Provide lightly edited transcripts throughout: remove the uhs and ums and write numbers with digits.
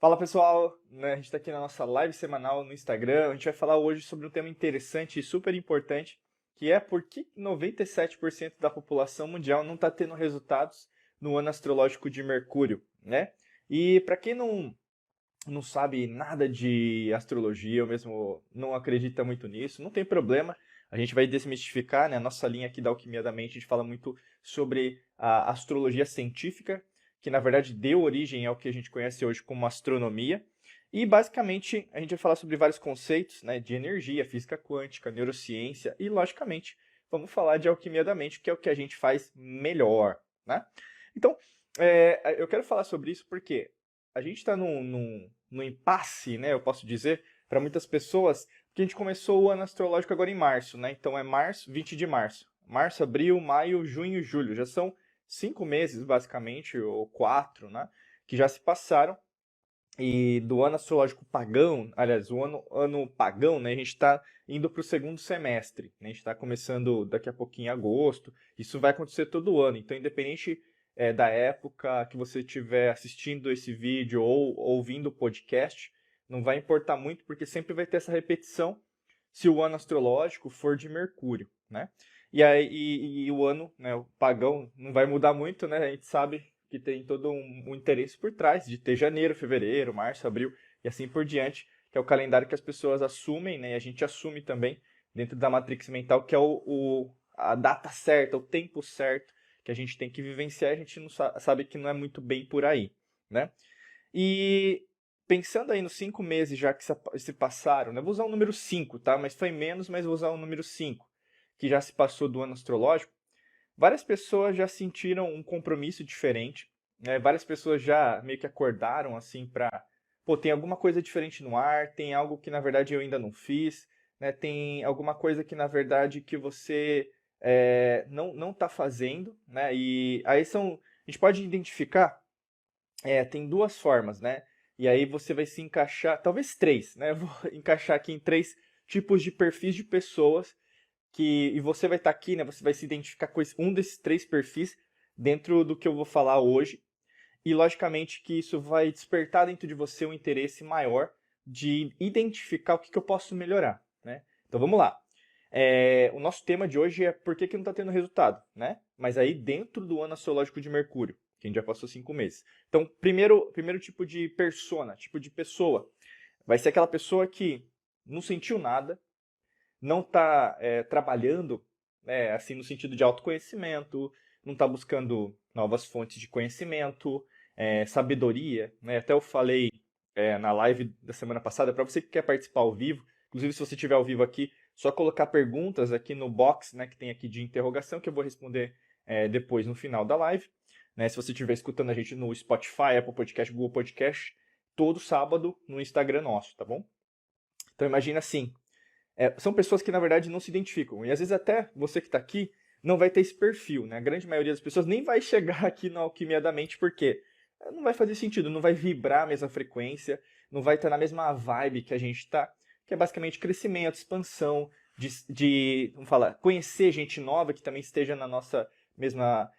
Fala pessoal, né, a gente está aqui na nossa live semanal no Instagram. A gente vai falar hoje sobre um tema interessante e super importante, que é por que 97% da população mundial não está tendo resultados no ano astrológico de Mercúrio, né? E para quem não sabe nada de astrologia, ou mesmo não acredita muito nisso, não tem problema. A gente vai desmistificar, né? A nossa linha aqui da Alquimia da Mente, a gente fala muito sobre a astrologia científica, que na verdade deu origem ao que a gente conhece hoje como astronomia. E basicamente a gente vai falar sobre vários conceitos, né, de energia, física quântica, neurociência e, logicamente, vamos falar de alquimia da mente, que é o que a gente faz melhor, né? Então, eu quero falar sobre isso porque a gente está num impasse, né, eu posso dizer, para muitas pessoas, porque a gente começou o ano astrológico agora em março, né? Então é março, 20 de março. Março, abril, maio, junho e julho. Já são 5 meses, basicamente, ou 4, né? Que já se passaram. E do ano astrológico pagão, aliás, o ano pagão, né? A gente está indo para o segundo semestre, né? A gente está começando daqui a pouquinho em agosto. Isso vai acontecer todo ano. Então, independente da época que você estiver assistindo esse vídeo ou ouvindo o podcast, não vai importar muito, porque sempre vai ter essa repetição se o ano astrológico for de Mercúrio, né? E aí e o ano, né, o pagão não vai mudar muito, né? A gente sabe que tem todo um interesse por trás de ter janeiro, fevereiro, março, abril e assim por diante, que é o calendário que as pessoas assumem, né? E a gente assume também dentro da Matrix mental, que é a data certa, o tempo certo que a gente tem que vivenciar. A gente não sabe que não é muito bem por aí, né? E pensando aí nos 5 meses já que se passaram, né? Vou usar o número 5, tá? Mas foi menos, mas vou usar o número 5, que já se passou do ano astrológico. Várias pessoas já sentiram um compromisso diferente, né? Várias pessoas já meio que acordaram assim para, pô, tem alguma coisa diferente no ar, tem algo que na verdade eu ainda não fiz, né? Tem alguma coisa que na verdade que você não está fazendo, né? E aí a gente pode identificar, tem duas formas, né? E aí você vai se encaixar, talvez três, né? Eu vou encaixar aqui em três tipos de perfis de pessoas e você vai estar aqui, né? Você vai se identificar com um desses três perfis dentro do que eu vou falar hoje. E logicamente que isso vai despertar dentro de você um interesse maior de identificar o que eu posso melhorar, né? Então vamos lá. O nosso tema de hoje é por que não está tendo resultado, né? Mas aí dentro do ano astrológico de Mercúrio, que a gente já passou 5 meses. Então, primeiro tipo de persona, tipo de pessoa, vai ser aquela pessoa que não sentiu nada, não está trabalhando, assim, no sentido de autoconhecimento, não está buscando novas fontes de conhecimento, sabedoria, né? Até eu falei na live da semana passada, para você que quer participar ao vivo, inclusive se você estiver ao vivo aqui, só colocar perguntas aqui no box, né, que tem aqui de interrogação, que eu vou responder depois no final da live. Né? Se você estiver escutando a gente no Spotify, Apple Podcast, Google Podcast, todo sábado no Instagram nosso, tá bom? Então imagina assim, são pessoas que, na verdade, não se identificam. E às vezes até você que está aqui não vai ter esse perfil, né? A grande maioria das pessoas nem vai chegar aqui na Alquimia da Mente, porque não vai fazer sentido, não vai vibrar a mesma frequência, não vai estar na mesma vibe que a gente está, que é basicamente crescimento, expansão, vamos falar, conhecer gente nova que também esteja na nossa mesma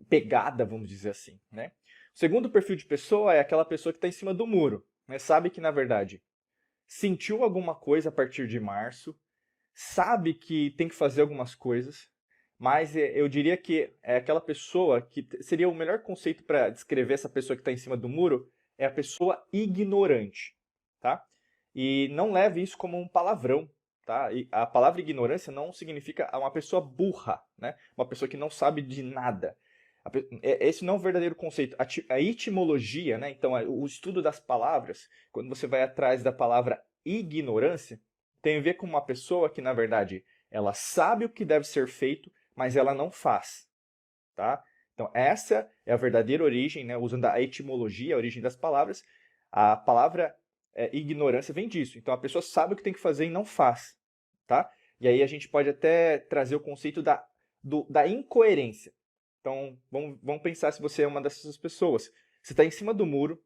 pegada, vamos dizer assim, né? O segundo perfil de pessoa é aquela pessoa que está em cima do muro, né? Sabe que, na verdade, sentiu alguma coisa a partir de março, sabe que tem que fazer algumas coisas, mas eu diria que é aquela pessoa que seria o melhor conceito para descrever essa pessoa que está em cima do muro, é a pessoa ignorante, tá? E não leve isso como um palavrão, tá? E a palavra ignorância não significa uma pessoa burra, né? Uma pessoa que não sabe de nada. Esse não é um verdadeiro conceito. A etimologia, né? Então, o estudo das palavras, quando você vai atrás da palavra ignorância, tem a ver com uma pessoa que, na verdade, ela sabe o que deve ser feito, mas ela não faz, tá? Então, essa é a verdadeira origem, né? Usando a etimologia, a origem das palavras. A palavra ignorância vem disso. Então, a pessoa sabe o que tem que fazer e não faz, tá? E aí a gente pode até trazer o conceito da incoerência. Então, vamos pensar se você é uma dessas pessoas. Você está em cima do muro,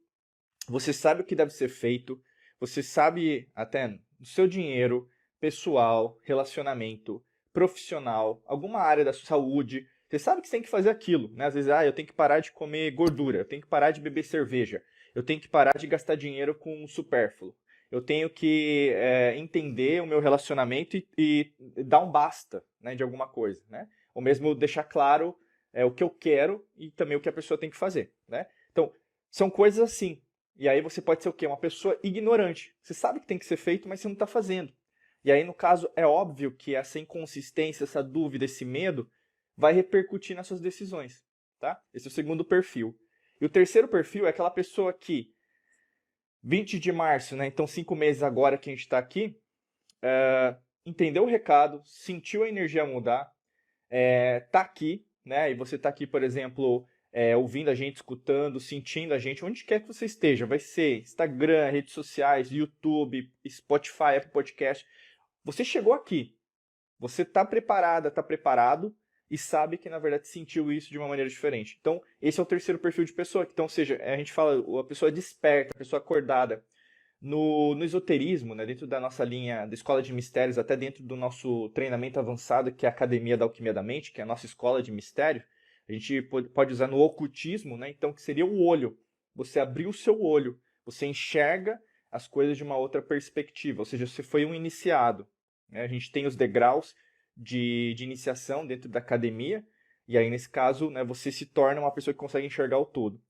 você sabe o que deve ser feito, você sabe até do seu dinheiro, pessoal, relacionamento, profissional, alguma área da sua saúde. Você sabe que você tem que fazer aquilo, né? Às vezes, eu tenho que parar de comer gordura, eu tenho que parar de beber cerveja. Eu tenho que parar de gastar dinheiro com o supérfluo. Eu tenho que entender o meu relacionamento e dar um basta, né, de alguma coisa, né? Ou mesmo deixar claro o que eu quero e também o que a pessoa tem que fazer, né? Então, são coisas assim. E aí você pode ser o quê? Uma pessoa ignorante. Você sabe que tem que ser feito, mas você não está fazendo. E aí, no caso, é óbvio que essa inconsistência, essa dúvida, esse medo vai repercutir nas suas decisões, tá? Esse é o segundo perfil. E o terceiro perfil é aquela pessoa que 20 de março, né? Então 5 meses agora que a gente está aqui, entendeu o recado, sentiu a energia mudar, tá aqui, né? E você tá aqui, por exemplo, ouvindo a gente, escutando, sentindo a gente, onde quer que você esteja. Vai ser Instagram, redes sociais, YouTube, Spotify, Apple Podcast. Você chegou aqui. Você tá preparada, tá preparado e sabe que, na verdade, sentiu isso de uma maneira diferente. Então, esse é o terceiro perfil de pessoa. Então, ou seja, a gente fala a pessoa desperta, a pessoa acordada. No esoterismo, né, dentro da nossa linha da Escola de Mistérios, até dentro do nosso treinamento avançado, que é a Academia da Alquimia da Mente, que é a nossa escola de mistério, a gente pode usar no ocultismo, né, então, que seria o olho. Você abriu o seu olho, você enxerga as coisas de uma outra perspectiva, ou seja, você foi um iniciado. Né? A gente tem os degraus de iniciação dentro da academia, e aí, nesse caso, né, você se torna uma pessoa que consegue enxergar o todo.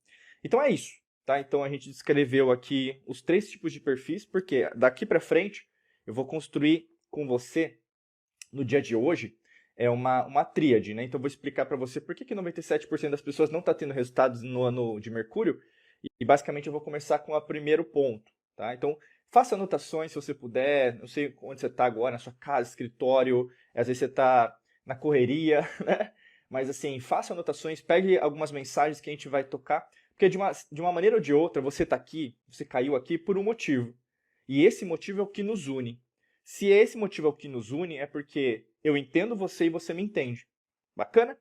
Então é isso. Tá? Então a gente descreveu aqui os 3 tipos de perfis, porque daqui para frente eu vou construir com você, no dia de hoje, uma tríade. Né? Então eu vou explicar para você por que 97% das pessoas não está tendo resultados no ano de Mercúrio, e basicamente eu vou começar com o primeiro ponto. Tá? Então faça anotações se você puder, não sei onde você está agora, na sua casa, escritório, às vezes você está na correria, né? Mas assim, faça anotações, pegue algumas mensagens que a gente vai tocar, porque de uma maneira ou de outra, você está aqui, você caiu aqui por um motivo. E esse motivo é o que nos une. Se esse motivo é o que nos une, é porque eu entendo você e você me entende. Bacana?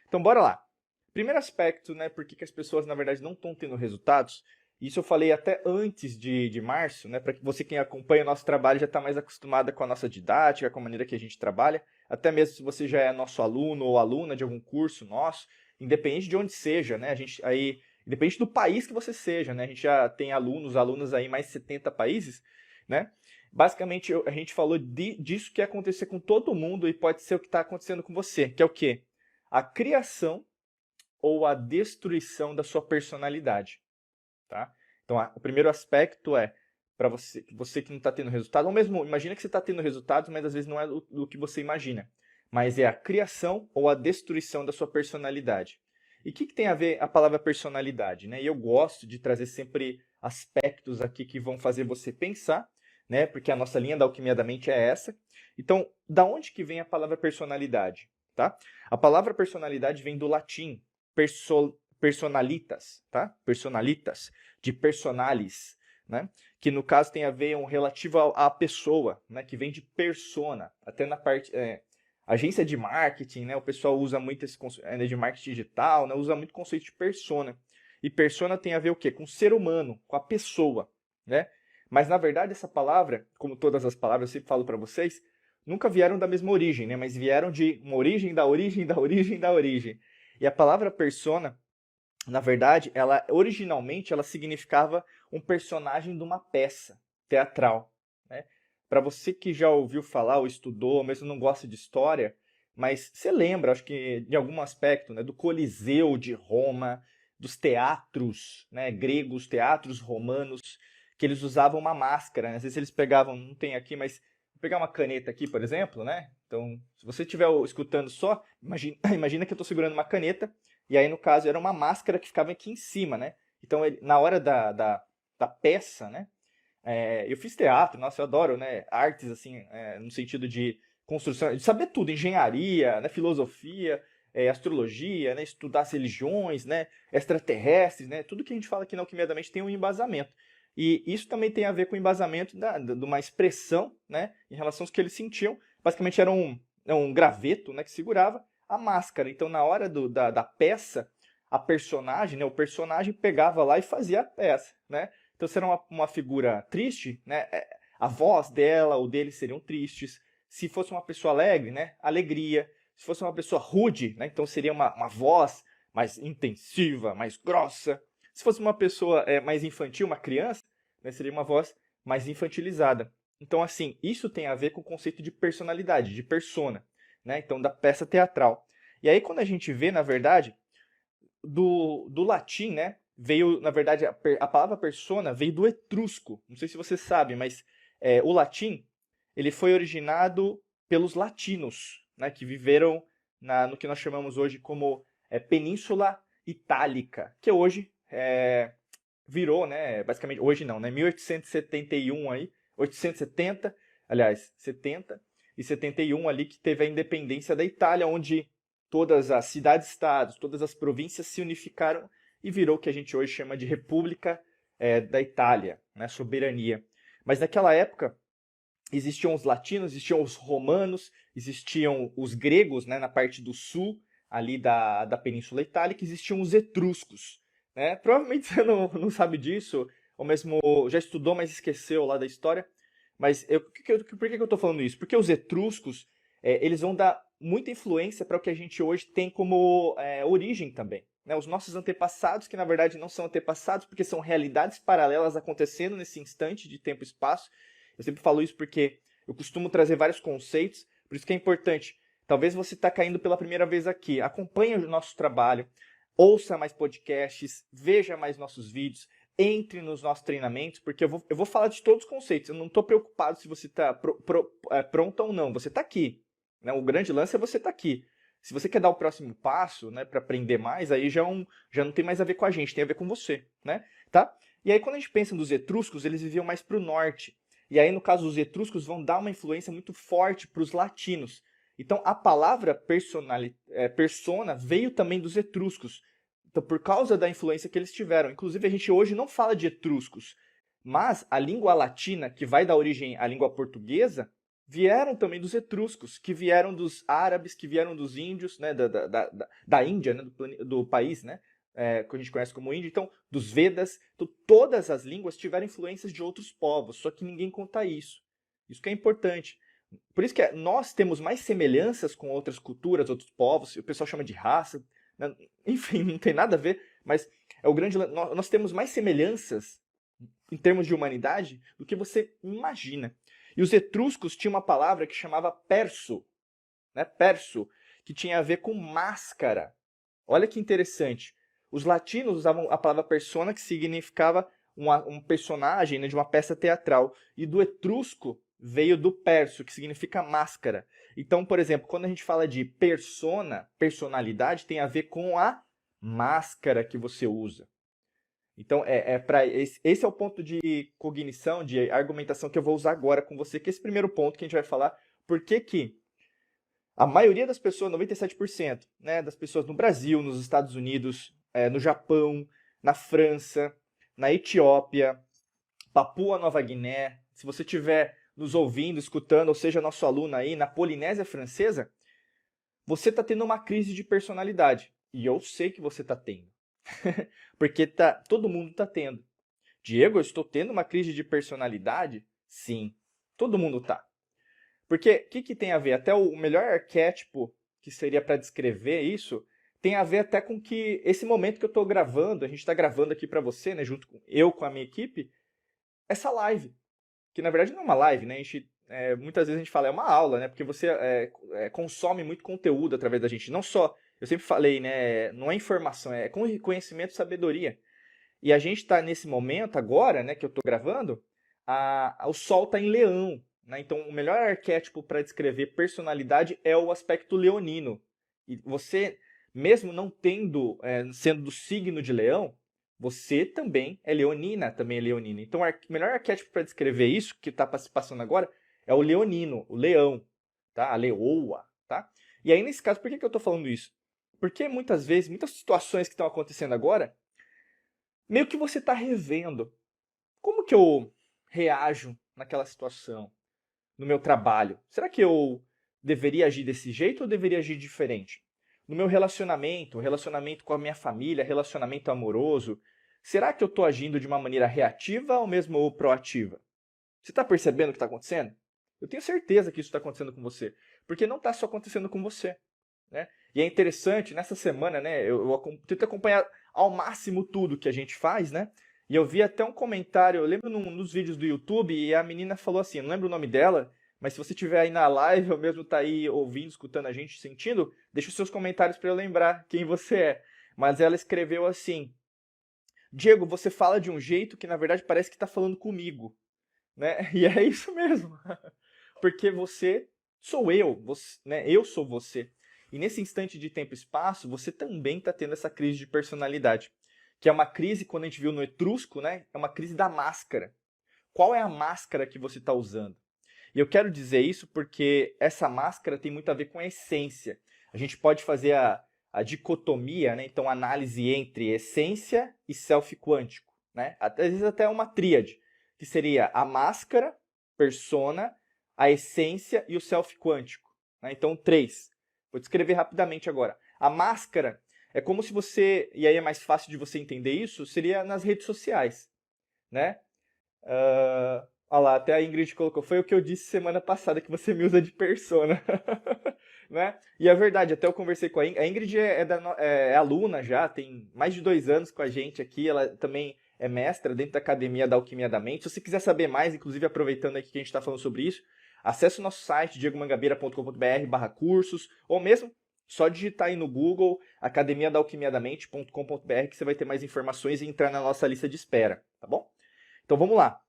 Então, bora lá. Primeiro aspecto, né, por que as pessoas, na verdade, não estão tendo resultados, isso eu falei até antes de março, né, para que você, quem acompanha o nosso trabalho, já está mais acostumada com a nossa didática, com a maneira que a gente trabalha, até mesmo se você já é nosso aluno ou aluna de algum curso nosso, independente de onde seja, né, a gente aí, independente do país que você seja, né, a gente já tem alunas aí em mais de 70 países, né, basicamente a gente falou disso que ia acontecer com todo mundo e pode ser o que está acontecendo com você, que é o quê? A criação ou a destruição da sua personalidade. Tá? Então, o primeiro aspecto é para você que não está tendo resultado, ou mesmo, imagina que você está tendo resultados, mas às vezes não é o que você imagina. Mas é a criação ou a destruição da sua personalidade. E o que tem a ver a palavra personalidade? Né? E eu gosto de trazer sempre aspectos aqui que vão fazer você pensar, né? Porque a nossa linha da alquimia da mente é essa. Então, da onde que vem a palavra personalidade? Tá? A palavra personalidade vem do latim personalitas, tá? Personalitas, de personalis, né? Que no caso tem a ver relativo à pessoa, né? Que vem de persona, até na parte agência de marketing, né? O pessoal usa muito esse conceito de marketing digital, né? Usa muito o conceito de persona. E persona tem a ver o quê? Com o ser humano, com a pessoa, né? Mas na verdade essa palavra, como todas as palavras, eu sempre falo para vocês, nunca vieram da mesma origem, né? Mas vieram de uma origem da origem da origem da origem. E a palavra persona, na verdade, originalmente ela significava um personagem de uma peça teatral. Né? Para você que já ouviu falar ou estudou, ou mesmo não gosta de história, mas você lembra, acho que de algum aspecto, né, do Coliseu de Roma, dos teatros, né, gregos, teatros romanos, que eles usavam uma máscara. Né? Às vezes eles pegavam, não tem aqui, mas vou pegar uma caneta aqui, por exemplo, né? Então, se você estiver escutando só, imagina que eu estou segurando uma caneta, e aí, no caso, era uma máscara que ficava aqui em cima, né? Então, na hora da peça, né? Eu fiz teatro, nossa, eu adoro, né? Artes, assim, no sentido de construção, de saber tudo, engenharia, né? Filosofia, astrologia, né? Estudar as religiões, né? Extraterrestres, né? Tudo que a gente fala aqui na Alquimia da Mente tem um embasamento. E isso também tem a ver com o embasamento de uma expressão, né? Em relação aos que eles sentiam. Basicamente, era um graveto, né? Que segurava a máscara. Então, na hora da peça, a personagem, né, o personagem pegava lá e fazia a peça, né? Então, se era uma figura triste, né, a voz dela ou dele seriam tristes. Se fosse uma pessoa alegre, né, alegria. Se fosse uma pessoa rude, né, então seria uma voz mais intensiva, mais grossa. Se fosse uma pessoa mais infantil, uma criança, né, seria uma voz mais infantilizada. Então, assim, isso tem a ver com o conceito de personalidade, de persona, né? Então, da peça teatral. E aí, quando a gente vê, na verdade, do latim, né? Veio, na verdade, a palavra persona veio do etrusco. Não sei se você sabe, mas o latim ele foi originado pelos latinos, né? Que viveram no que nós chamamos hoje como Península Itálica, que hoje virou, né? Basicamente, hoje não, né? 1871 aí, 870, aliás, 70 e 71 ali que teve a independência da Itália, onde todas as cidades-estados, todas as províncias se unificaram e virou o que a gente hoje chama de República da Itália, né? Soberania. Mas naquela época existiam os latinos, existiam os romanos, existiam os gregos, né? Na parte do sul ali da Península Itálica, existiam os etruscos. Né? Provavelmente você não sabe disso, ou mesmo já estudou, mas esqueceu lá da história. Mas por que eu estou falando isso? Porque os etruscos eles vão dar muita influência para o que a gente hoje tem como origem também. Né? Os nossos antepassados, que na verdade não são antepassados, porque são realidades paralelas acontecendo nesse instante de tempo e espaço. Eu sempre falo isso porque eu costumo trazer vários conceitos, por isso que é importante. Talvez você está caindo pela primeira vez aqui. Acompanhe o nosso trabalho. Ouça mais podcasts, veja mais nossos vídeos, entre nos nossos treinamentos, porque eu vou falar de todos os conceitos. Eu não estou preocupado se você está pronto ou não. Você está aqui. Né? O grande lance é você estar aqui. Se você quer dar o próximo passo, né, para aprender mais, aí já não tem mais a ver com a gente, tem a ver com você. Né? Tá? E aí quando a gente pensa nos etruscos, eles viviam mais para o norte. E aí, no caso, os etruscos vão dar uma influência muito forte para os latinos. Então, a palavra persona veio também dos etruscos, então, por causa da influência que eles tiveram. Inclusive, a gente hoje não fala de etruscos, mas a língua latina, que vai dar origem à língua portuguesa, vieram também dos etruscos, que vieram dos árabes, que vieram dos índios, né, da Índia, né, do país, né, que a gente conhece como Índia, então, dos Vedas. Então, todas as línguas tiveram influências de outros povos, só que ninguém conta isso. Isso que é importante. Por isso que nós temos mais semelhanças com outras culturas, outros povos, o pessoal chama de raça, né? Enfim, não tem nada a ver, mas nós temos mais semelhanças em termos de humanidade do que você imagina. E os etruscos tinham uma palavra que chamava perso, né? Perso, que tinha a ver com máscara. Olha que interessante. Os latinos usavam a palavra persona, que significava um personagem, né, de uma peça teatral. E do etrusco veio do perso, que significa máscara. Então, por exemplo, quando a gente fala de persona, personalidade, tem a ver com a máscara que você usa. Então, esse é o ponto de cognição, de argumentação que eu vou usar agora com você, que é esse primeiro ponto que a gente vai falar. Por que a maioria das pessoas, 97%, né, das pessoas no Brasil, nos Estados Unidos, no Japão, na França, na Etiópia, Papua Nova Guiné, se você estiver nos ouvindo, escutando, ou seja, nosso aluno aí na Polinésia Francesa, você está tendo uma crise de personalidade. E eu sei que você está tendo. Porque todo mundo está tendo. Diego, eu estou tendo uma crise de personalidade? Sim, todo mundo está. Porque o que tem a ver? Até o melhor arquétipo que seria para descrever isso tem a ver até com que esse momento que eu estou gravando, a gente está gravando aqui para você, né, junto com a minha equipe, essa live. Que na verdade não é uma live, né? Muitas vezes a gente fala, é uma aula, né? Porque você consome muito conteúdo através da gente. Não só, eu sempre falei, né? Não é informação, é conhecimento e sabedoria. E a gente está nesse momento agora, né? Que eu estou gravando, o Sol está em Leão. Né? Então, o melhor arquétipo para descrever personalidade é o aspecto leonino. E você, mesmo não sendo do signo de Leão, você também é leonina, também é leonino. Então, o melhor arquétipo para descrever isso que está se passando agora é o leonino, o leão, tá? A leoa, tá? E aí, nesse caso, por que eu estou falando isso? Porque muitas vezes, muitas situações que estão acontecendo agora, meio que você está revendo. Como que eu reajo naquela situação, no meu trabalho? Será que eu deveria agir desse jeito ou deveria agir diferente? No meu relacionamento com a minha família, relacionamento amoroso, será que eu estou agindo de uma maneira reativa ou mesmo proativa? Você está percebendo o que está acontecendo? Eu tenho certeza que isso está acontecendo com você, porque não está só acontecendo com você. Né? E é interessante, nessa semana, né, eu tento acompanhar ao máximo tudo que a gente faz, né? E eu vi até um comentário, eu lembro num dos vídeos do YouTube, e a menina falou assim, eu não lembro o nome dela, mas se você estiver aí na live, ou mesmo tá aí ouvindo, escutando a gente, sentindo, deixa os seus comentários para eu lembrar quem você é. Mas ela escreveu assim: Diego, você fala de um jeito que na verdade parece que está falando comigo, né? E é isso mesmo, porque você sou eu, você, né? Eu sou você. E nesse instante de tempo e espaço, você também está tendo essa crise de personalidade, que é uma crise, quando a gente viu no Etrusco, né? É uma crise da máscara. Qual é a máscara que você está usando? E eu quero dizer isso porque essa máscara tem muito a ver com a essência. A gente pode fazer a dicotomia, né? Então, análise entre essência e self quântico, né? Às vezes até uma tríade, que seria a máscara, persona, a essência e o self quântico, né? Então, três. Vou descrever rapidamente agora. A máscara é como se você, e aí é mais fácil de você entender isso, seria nas redes sociais, né? Olha lá, até a Ingrid colocou, foi o que eu disse semana passada, que você me usa de persona. Né? E é verdade, até eu conversei com a Ingrid. A Ingrid é aluna já, tem mais de 2 anos com a gente aqui. Ela também é mestra dentro da Academia da Alquimia da Mente. Se você quiser saber mais, inclusive aproveitando aqui que a gente está falando sobre isso, acesse o nosso site, diegomangabeira.com.br/cursos, ou mesmo só digitar aí no Google Academia da Alquimia da Mente.com.br que você vai ter mais informações e entrar na nossa lista de espera, tá bom? Então vamos lá.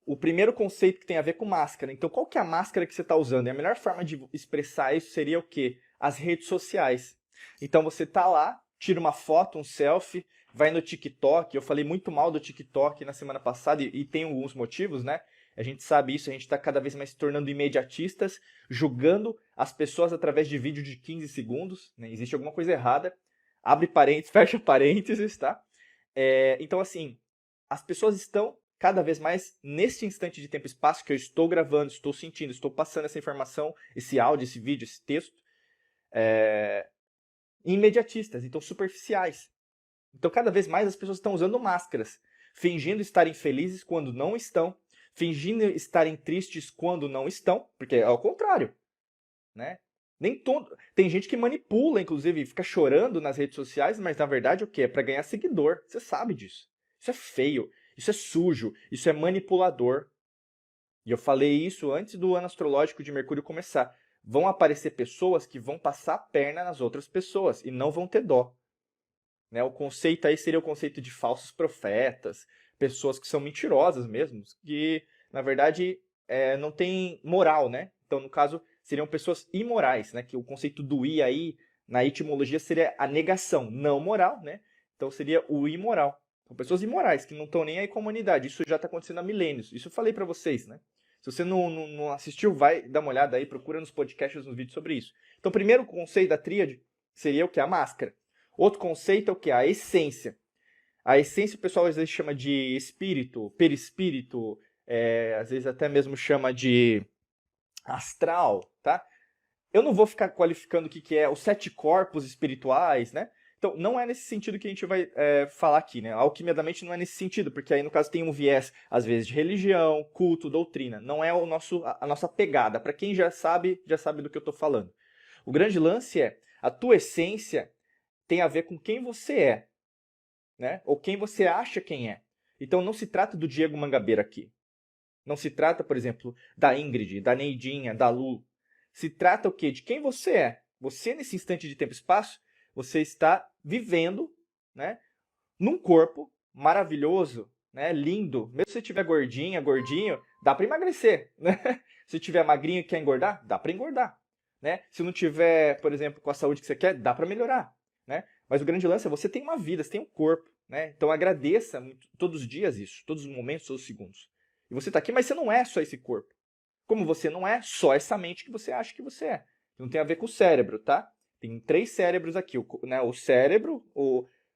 O primeiro conceito que tem a ver com máscara. Então, qual que é a máscara que você está usando? E a melhor forma de expressar isso seria o quê? As redes sociais. Então, você está lá, tira uma foto, um selfie, vai no TikTok. Eu falei muito mal do TikTok na semana passada e tem alguns motivos, né? A gente sabe isso, a gente está cada vez mais se tornando imediatistas, julgando as pessoas através de vídeo de 15 segundos. Né? Existe alguma coisa errada. Abre parênteses, fecha parênteses, tá? Então, assim, as pessoas estão cada vez mais neste instante de tempo e espaço que eu estou gravando, estou sentindo, estou passando essa informação, esse áudio, esse vídeo, esse texto, imediatistas, então superficiais. Então cada vez mais as pessoas estão usando máscaras, fingindo estarem felizes quando não estão, fingindo estarem tristes quando não estão, porque é ao contrário, né? Nem todo... Tem gente que manipula, inclusive, fica chorando nas redes sociais, mas na verdade o quê? É para ganhar seguidor. Você sabe disso. Isso é feio. Isso é sujo, isso é manipulador. E eu falei isso antes do ano astrológico de Mercúrio começar. Vão aparecer pessoas que vão passar a perna nas outras pessoas e não vão ter dó. Né? O conceito aí seria o conceito de falsos profetas, pessoas que são mentirosas mesmo, que na verdade não tem moral, né? Então, no caso, seriam pessoas imorais, né? Que o conceito do I aí, na etimologia, seria a negação, não moral, né? Então seria o imoral. São pessoas imorais, que não estão nem aí com a humanidade. Isso já está acontecendo há milênios. Isso eu falei para vocês, né? Se você não assistiu, vai dar uma olhada aí, procura nos podcasts, nos vídeos sobre isso. Então, o primeiro conceito da tríade seria o que? A máscara. Outro conceito é o que? A essência. A essência o pessoal às vezes chama de espírito, perispírito, às vezes até mesmo chama de astral, tá? Eu não vou ficar qualificando o que é os 7 corpos espirituais, né? Então, não é nesse sentido que a gente vai falar aqui, né? A alquimia da mente não é nesse sentido, porque aí, no caso, tem um viés, às vezes, de religião, culto, doutrina. Não é a nossa pegada. Para quem já sabe do que eu estou falando. O grande lance é, a tua essência tem a ver com quem você é, né? Ou quem você acha quem é. Então, não se trata do Diego Mangabeira aqui. Não se trata, por exemplo, da Ingrid, da Neidinha, da Lu. Se trata o quê? De quem você é. Você, nesse instante de tempo e espaço, você está vivendo, né, num corpo maravilhoso, né, lindo. Mesmo se você estiver gordinha, gordinho, dá para emagrecer. Né? Se estiver magrinho e quer engordar, dá para engordar. Né? Se não tiver, por exemplo, com a saúde que você quer, dá para melhorar. Né? Mas o grande lance é você tem uma vida, você tem um corpo. Né? Então agradeça todos os dias isso, todos os momentos, todos os segundos. E você está aqui, mas você não é só esse corpo. Como você não é só essa mente que você acha que você é. Não tem a ver com o cérebro, tá? Tem 3 cérebros aqui. O cérebro,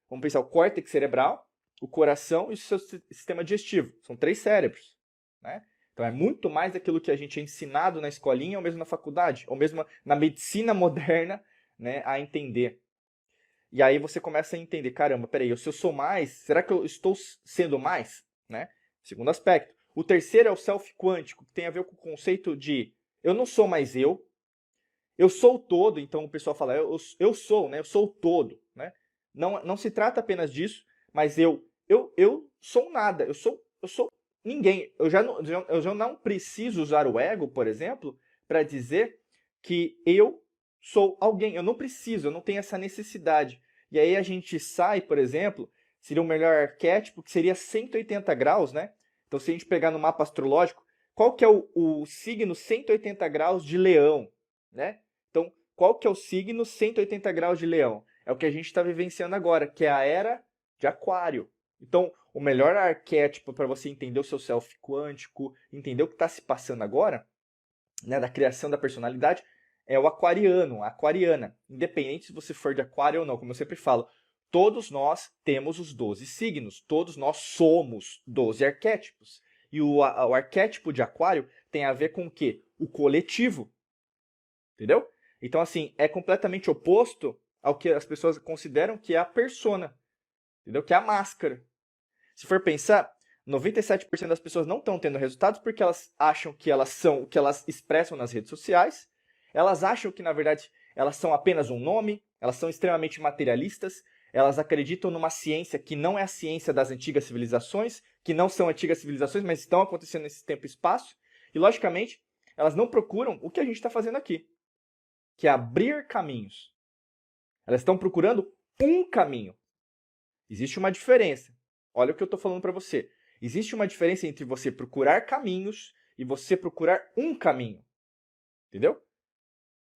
vamos pensar, o córtex cerebral, o coração e o seu sistema digestivo. São 3 cérebros. Né? Então é muito mais daquilo que a gente é ensinado na escolinha ou mesmo na faculdade, ou mesmo na medicina moderna, né, a entender. E aí você começa a entender, caramba, peraí, se eu sou mais, será que eu estou sendo mais? Né? Segundo aspecto. O terceiro é o self quântico, que tem a ver com o conceito de eu não sou mais eu sou o todo, então o pessoal fala, eu sou, né? Eu sou o todo, né? Não se trata apenas disso, mas eu sou um nada, eu sou ninguém. Eu já não preciso usar o ego, por exemplo, para dizer que eu sou alguém. Eu não preciso, eu não tenho essa necessidade. E aí a gente sai, por exemplo, seria o melhor arquétipo, que seria 180 graus, né? Então, se a gente pegar no mapa astrológico, qual que é o signo 180 graus de leão, né? Então, qual que é o signo 180 graus de leão? É o que a gente está vivenciando agora, que é a era de Aquário. Então, o melhor arquétipo para você entender o seu self quântico, entender o que está se passando agora, né, da criação da personalidade, é o aquariano, a aquariana. Independente se você for de aquário ou não, como eu sempre falo, todos nós temos os 12 signos, todos nós somos 12 arquétipos. E o arquétipo de aquário tem a ver com o quê? O coletivo, entendeu? Então, assim, é completamente oposto ao que as pessoas consideram que é a persona, entendeu? Que é a máscara. Se for pensar, 97% das pessoas não estão tendo resultados porque elas acham que elas são o que elas expressam nas redes sociais. Elas acham que, na verdade, elas são apenas um nome, elas são extremamente materialistas, elas acreditam numa ciência que não é a ciência das antigas civilizações, que não são antigas civilizações, mas estão acontecendo nesse tempo e espaço. E, logicamente, elas não procuram o que a gente está fazendo aqui, que é abrir caminhos. Elas estão procurando um caminho. Existe uma diferença. Olha o que eu estou falando para você. Existe uma diferença entre você procurar caminhos e você procurar um caminho. Entendeu?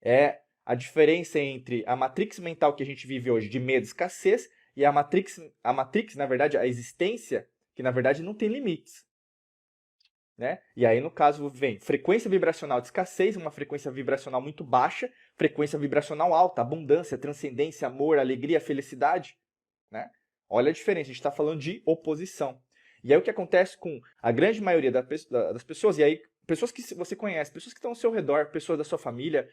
É a diferença entre a matrix mental que a gente vive hoje de medo e escassez e a matrix, na verdade, a existência, que na verdade não tem limites. Né? E aí, no caso, vem frequência vibracional de escassez, uma frequência vibracional muito baixa, frequência vibracional alta, abundância, transcendência, amor, alegria, felicidade. Né? Olha a diferença, a gente está falando de oposição. E aí o que acontece com a grande maioria das pessoas, e aí pessoas que você conhece, pessoas que estão ao seu redor, pessoas da sua família,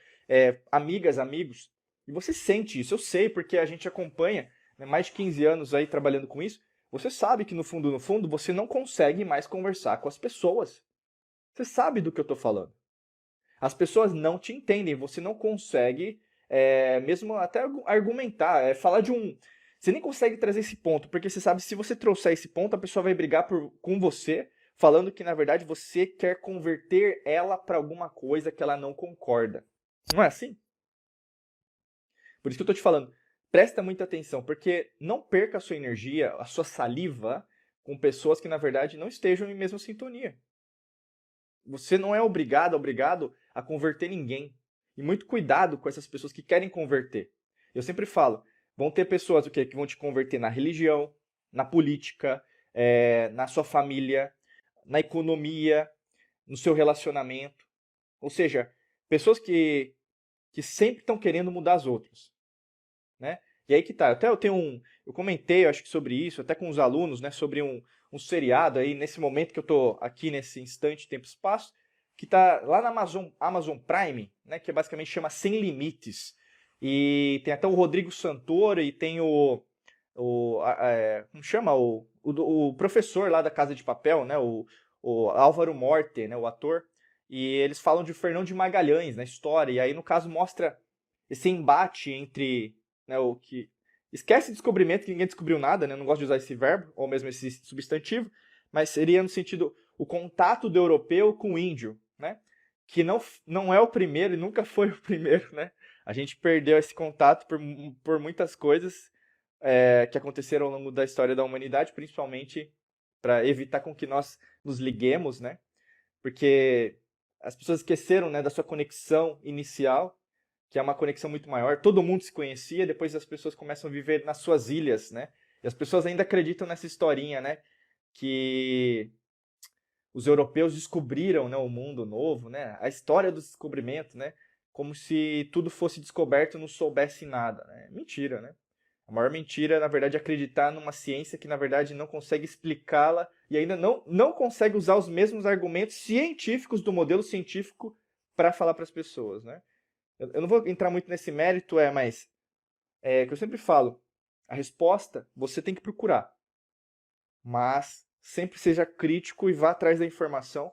amigas, amigos, e você sente isso, eu sei, porque a gente acompanha, né, mais de 15 anos aí trabalhando com isso, você sabe que no fundo, você não consegue mais conversar com as pessoas. Você sabe do que eu estou falando. As pessoas não te entendem, você não consegue mesmo até argumentar, falar de um... Você nem consegue trazer esse ponto, porque você sabe que se você trouxer esse ponto, a pessoa vai brigar com você, falando que na verdade você quer converter ela para alguma coisa que ela não concorda. Não é assim? Por isso que eu estou te falando, presta muita atenção, porque não perca a sua energia, a sua saliva, com pessoas que na verdade não estejam em mesma sintonia. Você não é obrigado a converter ninguém. E muito cuidado com essas pessoas que querem converter. Eu sempre falo, vão ter pessoas o quê? Que vão te converter na religião, na política, na sua família, na economia, no seu relacionamento. Ou seja, pessoas que sempre estão querendo mudar as outras. Né? E aí que tá. Até eu comentei, eu acho que sobre isso, até com os alunos, né, sobre um seriado aí, nesse momento que eu tô aqui, nesse instante, tempo e espaço, que tá lá na Amazon Prime, né, que basicamente chama Sem Limites. E tem até o Rodrigo Santoro e tem como chama? O professor lá da Casa de Papel, né, o Álvaro Morte, né, o ator. E eles falam de Fernão de Magalhães na história, e aí no caso mostra esse embate entre, né, o que esquece descobrimento, que ninguém descobriu nada, né? Não gosto de usar esse verbo, ou mesmo esse substantivo, mas seria no sentido o contato do europeu com o índio, né? Que não é o primeiro e nunca foi o primeiro, né? A gente perdeu esse contato por muitas coisas que aconteceram ao longo da história da humanidade, principalmente para evitar com que nós nos liguemos, né? Porque as pessoas esqueceram, né, da sua conexão inicial, que é uma conexão muito maior. Todo mundo se conhecia, depois as pessoas começam a viver nas suas ilhas, né? E as pessoas ainda acreditam nessa historinha, né? Que os europeus descobriram, né, o mundo novo, né? A história do descobrimento, né? Como se tudo fosse descoberto e não soubesse nada, né? Mentira, né? A maior mentira, na verdade, é acreditar numa ciência que, na verdade, não consegue explicá-la e ainda não consegue usar os mesmos argumentos científicos do modelo científico para falar para as pessoas, né? Eu não vou entrar muito nesse mérito, mas que eu sempre falo, a resposta você tem que procurar, mas sempre seja crítico e vá atrás da informação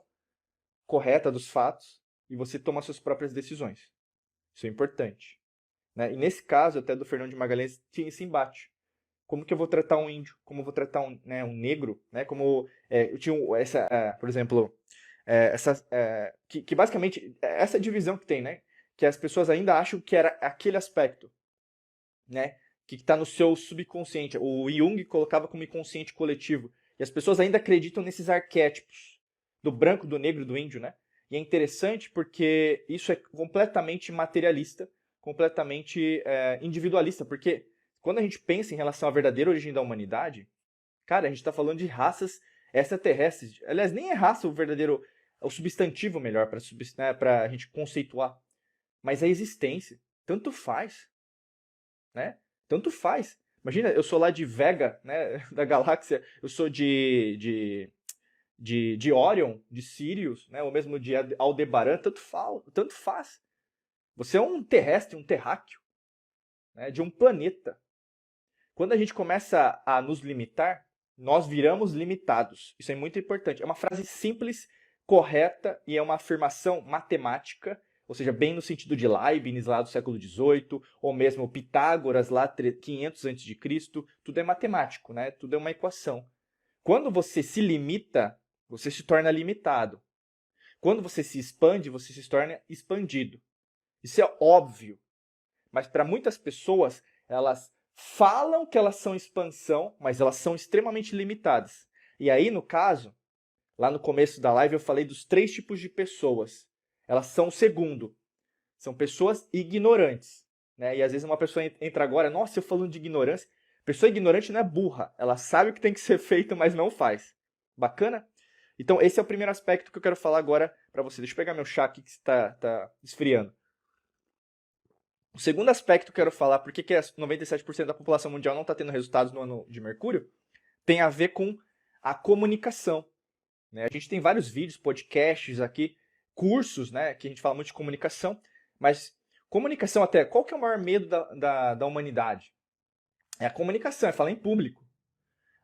correta dos fatos e você toma suas próprias decisões. Isso é importante. Né? E nesse caso, até do Fernando de Magalhães, tinha esse embate. Como que eu vou tratar um índio? Como eu vou tratar um negro? Né? Como eu tinha por exemplo, que basicamente essa divisão que tem, né? Que as pessoas ainda acham que era aquele aspecto, né? Que está no seu subconsciente. O Jung colocava como inconsciente coletivo. E as pessoas ainda acreditam nesses arquétipos do branco, do negro, do índio, né? E é interessante porque isso é completamente materialista, completamente individualista. Porque quando a gente pensa em relação à verdadeira origem da humanidade, cara, a gente está falando de raças extraterrestres. Aliás, nem é raça o substantivo melhor para a gente conceituar. Mas a existência. Tanto faz, né? Tanto faz. Imagina, eu sou lá de Vega, né, da galáxia, eu sou de Orion, de Sirius, né, ou mesmo de Aldebaran, tanto faz. Você é um terrestre, um terráqueo, né, de um planeta. Quando a gente começa a nos limitar, nós viramos limitados. Isso é muito importante. É uma frase simples, correta e é uma afirmação matemática, ou seja, bem no sentido de Leibniz, lá do século XVIII, ou mesmo Pitágoras, lá 500 a.C., tudo é matemático, né? Tudo é uma equação. Quando você se limita, você se torna limitado. Quando você se expande, você se torna expandido. Isso é óbvio, mas para muitas pessoas, elas falam que elas são expansão, mas elas são extremamente limitadas. E aí, no caso, lá no começo da live eu falei dos 3 tipos de pessoas. Elas são o segundo. São pessoas ignorantes. Né? E às vezes uma pessoa entra agora, nossa, eu falando de ignorância. Pessoa ignorante não é burra. Ela sabe o que tem que ser feito, mas não faz. Bacana? Então, esse é o primeiro aspecto que eu quero falar agora para você. Deixa eu pegar meu chá aqui que está esfriando. O segundo aspecto que eu quero falar, por que 97% da população mundial não está tendo resultados no ano de Mercúrio, tem a ver com a comunicação. Né? A gente tem vários vídeos, podcasts aqui, cursos, né, que a gente fala muito de comunicação, mas comunicação até, qual que é o maior medo da humanidade? É a comunicação, é falar em público.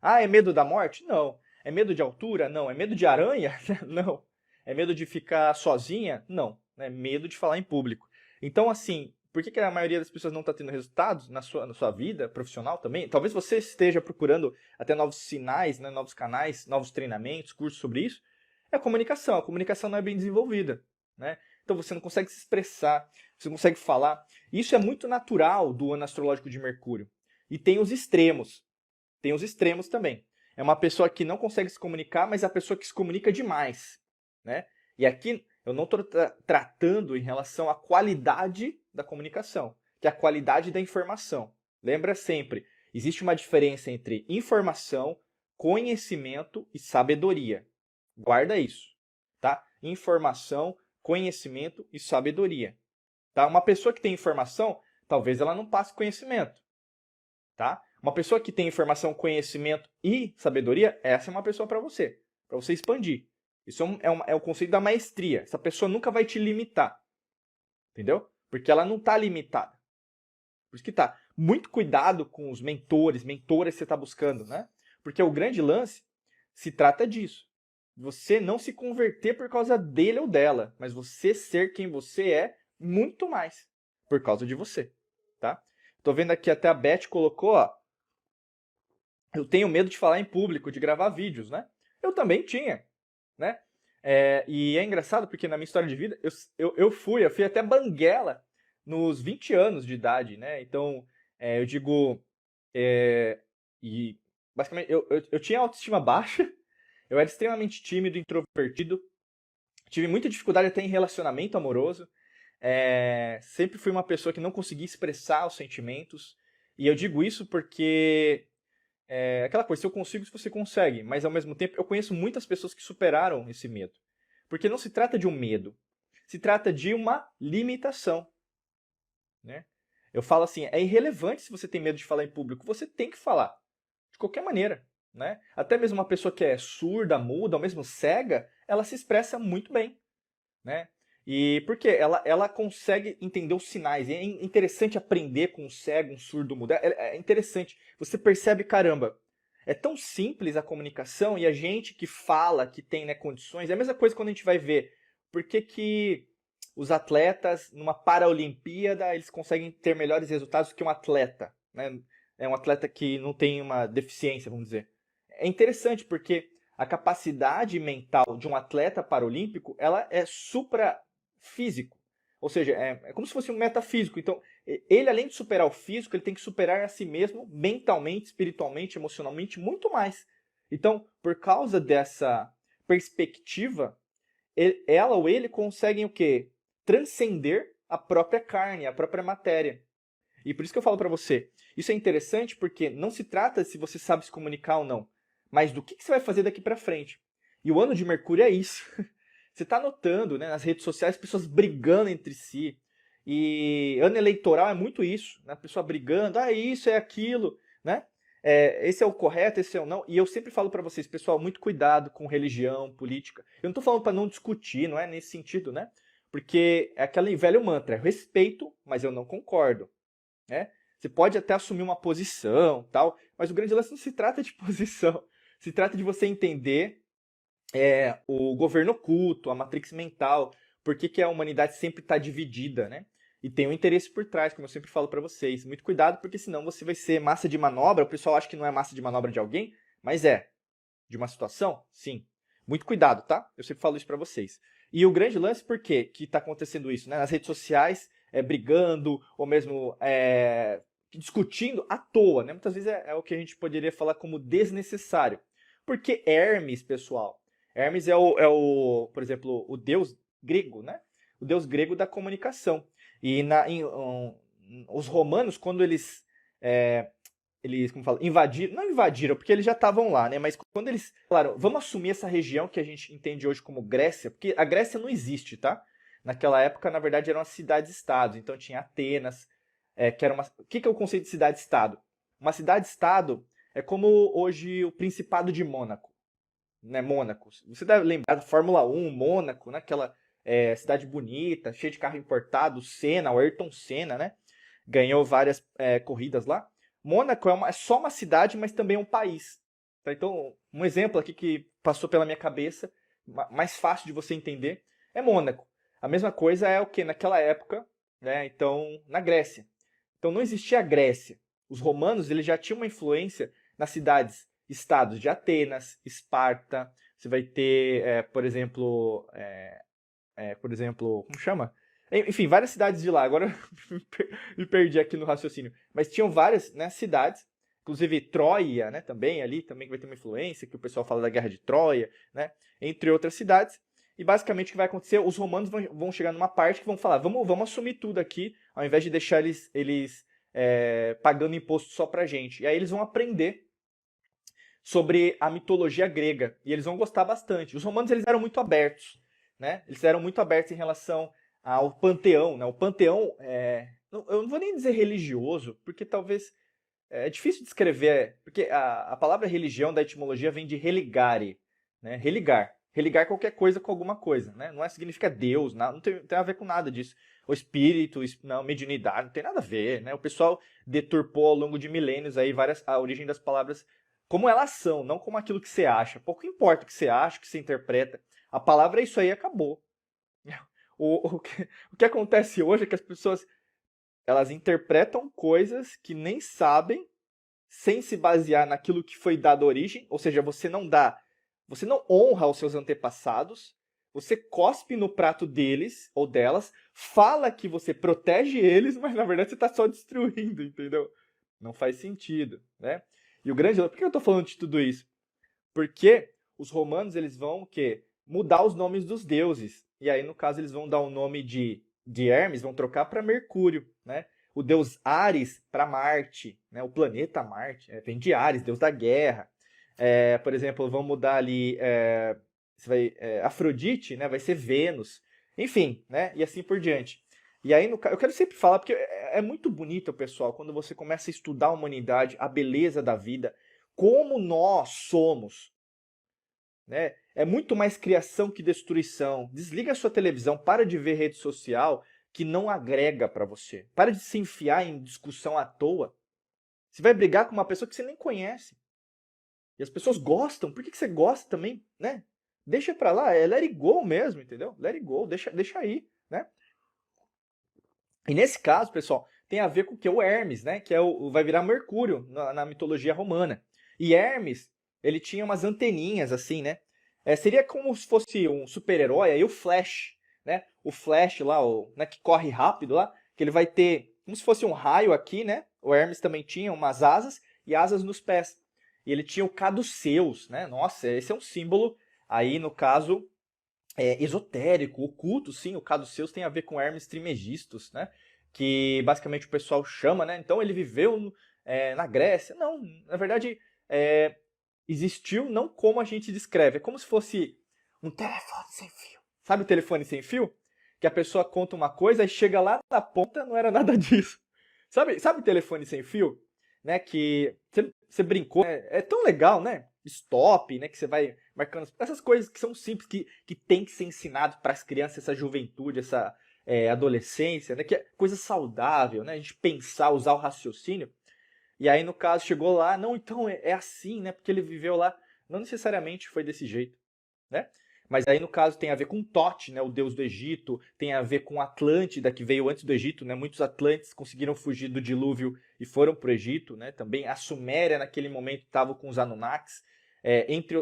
Ah, é medo da morte? Não. É medo de altura? Não. É medo de aranha? Não. É medo de ficar sozinha? Não. É medo de falar em público. Então, assim, por que a maioria das pessoas não está tendo resultados na sua vida profissional também? Talvez você esteja procurando até novos sinais, né, novos canais, novos treinamentos, cursos sobre isso. É a comunicação. A comunicação não é bem desenvolvida. Né? Então você não consegue se expressar, você não consegue falar. Isso é muito natural do ano astrológico de Mercúrio. E tem os extremos. Tem os extremos também. É uma pessoa que não consegue se comunicar, mas é a pessoa que se comunica demais. Né? E aqui eu não estou tratando em relação à qualidade da comunicação, que é a qualidade da informação. Lembra sempre, existe uma diferença entre informação, conhecimento e sabedoria. Guarda isso. Tá? Informação, conhecimento e sabedoria. Tá? Uma pessoa que tem informação, talvez ela não passe conhecimento. Tá? Uma pessoa que tem informação, conhecimento e sabedoria, essa é uma pessoa para você expandir. Isso é o conceito da maestria. Essa pessoa nunca vai te limitar. Entendeu? Porque ela não está limitada. Por isso que tá. Muito cuidado com os mentoras que você está buscando, né? Porque o grande lance se trata disso. Você não se converter por causa dele ou dela, mas você ser quem você é muito mais por causa de você, tá? Tô vendo aqui até a Beth colocou, ó, eu tenho medo de falar em público, de gravar vídeos, né? Eu também tinha, né? E é engraçado porque na minha história de vida, eu fui até Banguela nos 20 anos de idade, né? Então, eu digo, e basicamente, eu tinha autoestima baixa, eu era extremamente tímido, introvertido, tive muita dificuldade até em relacionamento amoroso, sempre fui uma pessoa que não conseguia expressar os sentimentos, e eu digo isso porque aquela coisa, se eu consigo, se você consegue, mas ao mesmo tempo eu conheço muitas pessoas que superaram esse medo, porque não se trata de um medo, se trata de uma limitação, né? Eu falo assim, é irrelevante se você tem medo de falar em público, você tem que falar, de qualquer maneira. Né? Até mesmo uma pessoa que é surda, muda, ou mesmo cega, ela se expressa muito bem. Né? E por quê? Ela consegue entender os sinais. E é interessante aprender com um cego, um surdo, mudo. É interessante. Você percebe, caramba, é tão simples a comunicação e a gente que fala, que tem, né, condições. É a mesma coisa quando a gente vai ver por que os atletas, numa Paralimpíada, eles conseguem ter melhores resultados que um atleta. Né? é um atleta que não tem uma deficiência, vamos dizer. É interessante porque a capacidade mental de um atleta paralímpico, ela é suprafísico. Ou seja, é como se fosse um metafísico. Então, ele, além de superar o físico, ele tem que superar a si mesmo mentalmente, espiritualmente, emocionalmente, muito mais. Então, por causa dessa perspectiva, ela ou ele conseguem o quê? Transcender a própria carne, a própria matéria. E por isso que eu falo para você, isso é interessante porque não se trata se você sabe se comunicar ou não, mas do que você vai fazer daqui para frente. E o ano de Mercúrio é isso. Você está notando, né, nas redes sociais pessoas brigando entre si. E ano eleitoral é muito isso, né? A pessoa brigando, isso é aquilo, né? Esse é o correto, esse é o não. E eu sempre falo para vocês, pessoal, muito cuidado com religião, política. Eu não estou falando para não discutir, não é nesse sentido, né? Porque é aquele velho mantra, respeito, mas eu não concordo. Né? Você pode até assumir uma posição, tal, mas o grande lance não se trata de posição. Se trata de você entender o governo oculto, a matrix mental, por que a humanidade sempre está dividida, né? E tem um interesse por trás, como eu sempre falo para vocês. Muito cuidado, porque senão você vai ser massa de manobra. O pessoal acha que não é massa de manobra de alguém, mas é. De uma situação? Sim. Muito cuidado, tá? Eu sempre falo isso para vocês. E o grande lance, por quê que está acontecendo isso? Né? Nas redes sociais, brigando, ou mesmo discutindo à toa. Né? Muitas vezes é o que a gente poderia falar como desnecessário. Porque Hermes, pessoal, Hermes por exemplo, o deus grego, né? O deus grego da comunicação. E os romanos, quando eles, como fala, invadiram, não invadiram, porque eles já estavam lá, né? Mas quando eles falaram, vamos assumir essa região que a gente entende hoje como Grécia, porque a Grécia não existe, tá? Naquela época, na verdade, eram as cidades-estados. Então tinha Atenas, que era uma. O que é o conceito de cidade-estado? Uma cidade-estado é como hoje o Principado de Mônaco, né? Mônaco. Você deve lembrar da Fórmula 1, Mônaco, né? Aquela cidade bonita, cheia de carro importado, Senna, o Ayrton Senna, né? Ganhou várias corridas lá. Mônaco é só uma cidade, mas também é um país. Tá? Então, um exemplo aqui que passou pela minha cabeça, mais fácil de você entender, é Mônaco. A mesma coisa é o que naquela época, né? Então, na Grécia. Então, não existia a Grécia. Os romanos eles já tinham uma influência nas cidades, estados de Atenas, Esparta. Você vai ter, por exemplo, como chama? Enfim, várias cidades de lá. Agora me perdi aqui no raciocínio. Mas tinham várias, né, cidades, inclusive Troia, né, também ali, também vai ter uma influência, que o pessoal fala da Guerra de Troia, né, entre outras cidades. E basicamente o que vai acontecer, os romanos vão chegar numa parte que vão falar, vamos assumir tudo aqui, ao invés de deixar eles pagando imposto só pra gente. E aí eles vão aprender sobre a mitologia grega, e eles vão gostar bastante. Os romanos eles eram muito abertos, né? Eles eram muito abertos em relação ao panteão, né? O panteão, eu não vou nem dizer religioso, porque talvez é difícil de descrever, porque a palavra religião da etimologia vem de religare, né? Religar. Religar qualquer coisa com alguma coisa, né? Não significa Deus, não tem a ver com nada disso. O espírito, não, mediunidade, não tem nada a ver, né? O pessoal deturpou ao longo de milênios aí a origem das palavras como elas são, não como aquilo que você acha. Pouco importa o que você acha, o que você interpreta. A palavra é isso aí, acabou. O que acontece hoje é que as pessoas elas interpretam coisas que nem sabem, sem se basear naquilo que foi dado origem, ou seja, você não honra os seus antepassados, você cospe no prato deles ou delas, fala que você protege eles, mas na verdade você está só destruindo, entendeu? Não faz sentido, né? E o grande... Por que eu estou falando de tudo isso? Porque os romanos eles vão o quê? Mudar os nomes dos deuses. E aí, no caso, eles vão dar o nome de Hermes, vão trocar para Mercúrio, né? O deus Ares para Marte, né? O planeta Marte, vem de Ares, deus da guerra. Por exemplo, vão mudar ali Afrodite, né? Vai ser Vênus. Enfim, né? E assim por diante. E aí, eu quero sempre falar, porque é muito bonito, pessoal, quando você começa a estudar a humanidade, a beleza da vida, como nós somos. Né? É muito mais criação que destruição. Desliga a sua televisão, para de ver rede social que não agrega para você. Para de se enfiar em discussão à toa. Você vai brigar com uma pessoa que você nem conhece. E as pessoas gostam. Por que você gosta também, né? Deixa pra lá, let it go mesmo, entendeu? Let it go, deixa aí, né? E nesse caso, pessoal, tem a ver com o que? O Hermes, né? Que vai virar Mercúrio na mitologia romana. E Hermes, ele tinha umas anteninhas assim, né? Seria como se fosse um super-herói, aí o Flash, né? O Flash lá, né, que corre rápido lá, que ele vai ter como se fosse um raio aqui, né? O Hermes também tinha umas asas e asas nos pés. E ele tinha o caduceus, né? Nossa, esse é um símbolo aí, no caso, esotérico, oculto, sim. O caduceus tem a ver com Hermes Trismegistus, né? Que basicamente o pessoal chama, né? Então ele viveu na Grécia. Não, na verdade, existiu não como a gente descreve. É como se fosse um telefone sem fio. Sabe o telefone sem fio? Que a pessoa conta uma coisa e chega lá na ponta, não era nada disso. Sabe o telefone sem fio? Né, que você brincou, né? É tão legal, né? Stop, né? Que você vai marcando essas coisas que são simples, que tem que ser ensinado para as crianças, essa juventude, essa adolescência, né? Que é coisa saudável, né? A gente pensar, usar o raciocínio. E aí, no caso, chegou lá, não, então é assim, né? Porque ele viveu lá. Não necessariamente foi desse jeito, né? Mas aí, no caso, tem a ver com Tote, né, o deus do Egito, tem a ver com Atlântida, que veio antes do Egito, né? Muitos atlantes conseguiram fugir do dilúvio e foram para o Egito, né? Também a Suméria, naquele momento, estava com os Anunnakis.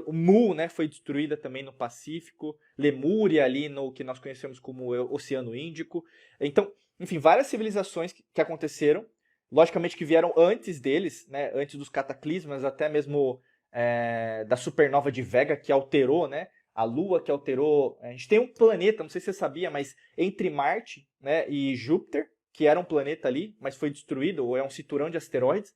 O Mu, né, foi destruída também no Pacífico, Lemúria ali no que nós conhecemos como o Oceano Índico. Então, enfim, várias civilizações que aconteceram, logicamente que vieram antes deles, né, antes dos cataclismas, até mesmo da supernova de Vega, que alterou, né, a Lua, que alterou. A gente tem um planeta, não sei se você sabia, mas entre Marte, né, e Júpiter, que era um planeta ali, mas foi destruído, ou é um cinturão de asteroides.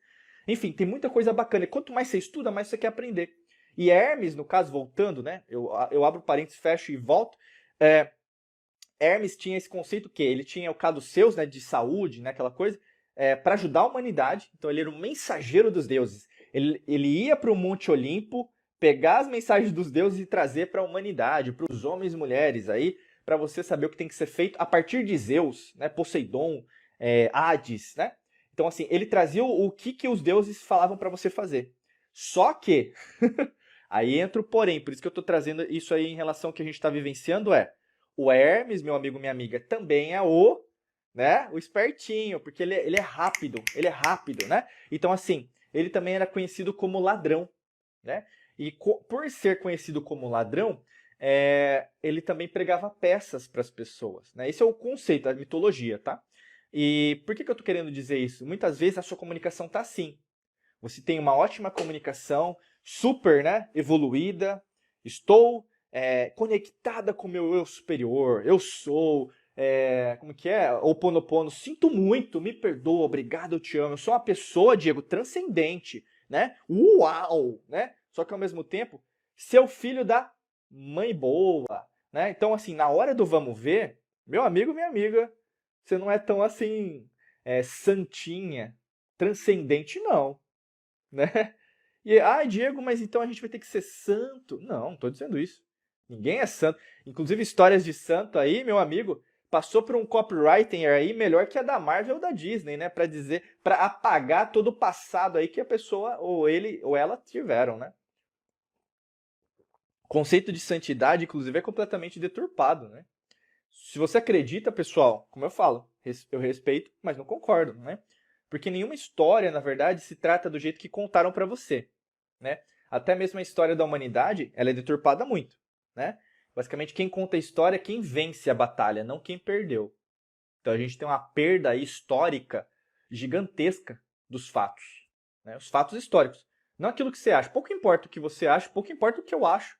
Enfim, tem muita coisa bacana. E quanto mais você estuda, mais você quer aprender. E Hermes, no caso, voltando, né, eu abro parênteses, fecho e volto. Hermes tinha esse conceito que ele tinha o caduceus, né, de saúde, né, aquela coisa, para ajudar a humanidade. Então ele era um mensageiro dos deuses. Ele ia para o Monte Olimpo, pegar as mensagens dos deuses e trazer para a humanidade, para os homens e mulheres aí, para você saber o que tem que ser feito a partir de Zeus, né, Poseidon, Hades, né? Então assim, ele trazia o que os deuses falavam para você fazer. Só que aí entra o porém, por isso que eu estou trazendo isso aí em relação ao que a gente está vivenciando o Hermes, meu amigo, minha amiga, também é né, o espertinho, porque ele é rápido, né? Então assim, ele também era conhecido como ladrão, né? E por ser conhecido como ladrão, ele também pregava peças para as pessoas, né? Esse é o conceito da mitologia, tá? E por que eu estou querendo dizer isso? Muitas vezes a sua comunicação tá assim. Você tem uma ótima comunicação, super, né, evoluída. Estou conectada com o meu eu superior. Eu sou, como que é? Ho'oponopono. Sinto muito, me perdoa, obrigado, eu te amo. Eu sou uma pessoa, Diego, transcendente, né? Uau, né? Só que ao mesmo tempo, seu filho da mãe boa, né? Então, assim, na hora do vamos ver, meu amigo, minha amiga, você não é tão assim, santinha, transcendente, não, né? E, Diego, mas então a gente vai ter que ser santo? Não, não tô dizendo isso. Ninguém é santo. Inclusive, histórias de santo aí, meu amigo, passou por um copywriter aí melhor que a da Marvel ou da Disney, né? Para apagar todo o passado aí que a pessoa, ou ele, ou ela tiveram, né? O conceito de santidade, inclusive, é completamente deturpado, né? Se você acredita, pessoal, como eu falo, eu respeito, mas não concordo, né? Porque nenhuma história, na verdade, se trata do jeito que contaram para você, né? Até mesmo a história da humanidade, ela é deturpada muito, né? Basicamente, quem conta a história é quem vence a batalha, não quem perdeu. Então a gente tem uma perda histórica gigantesca dos fatos, né? Os fatos históricos. Não aquilo que você acha. Pouco importa o que você acha, pouco importa o que eu acho.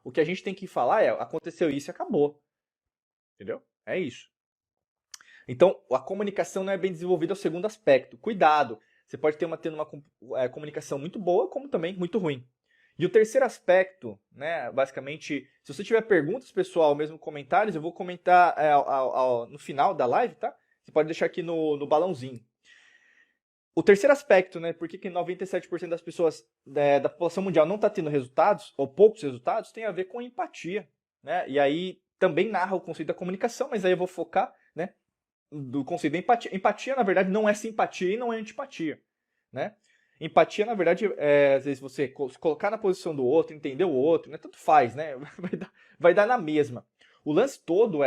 O que a gente tem que falar aconteceu isso e acabou. Entendeu? É isso. Então, a comunicação não é bem desenvolvida é o segundo aspecto. Cuidado. Você pode tendo uma comunicação muito boa, como também muito ruim. E o terceiro aspecto, né, basicamente, se você tiver perguntas, pessoal, mesmo comentários, eu vou comentar no final da live, tá? Você pode deixar aqui no balãozinho. O terceiro aspecto, né, por que 97% das pessoas da população mundial não está tendo resultados, ou poucos resultados, tem a ver com empatia, né? E aí também narra o conceito da comunicação, mas aí eu vou focar, né, do conceito da empatia. Empatia, na verdade, não é simpatia e não é antipatia, né? Empatia, na verdade, às vezes você se colocar na posição do outro, entender o outro, né? Tanto faz, né? Vai dar na mesma. O lance todo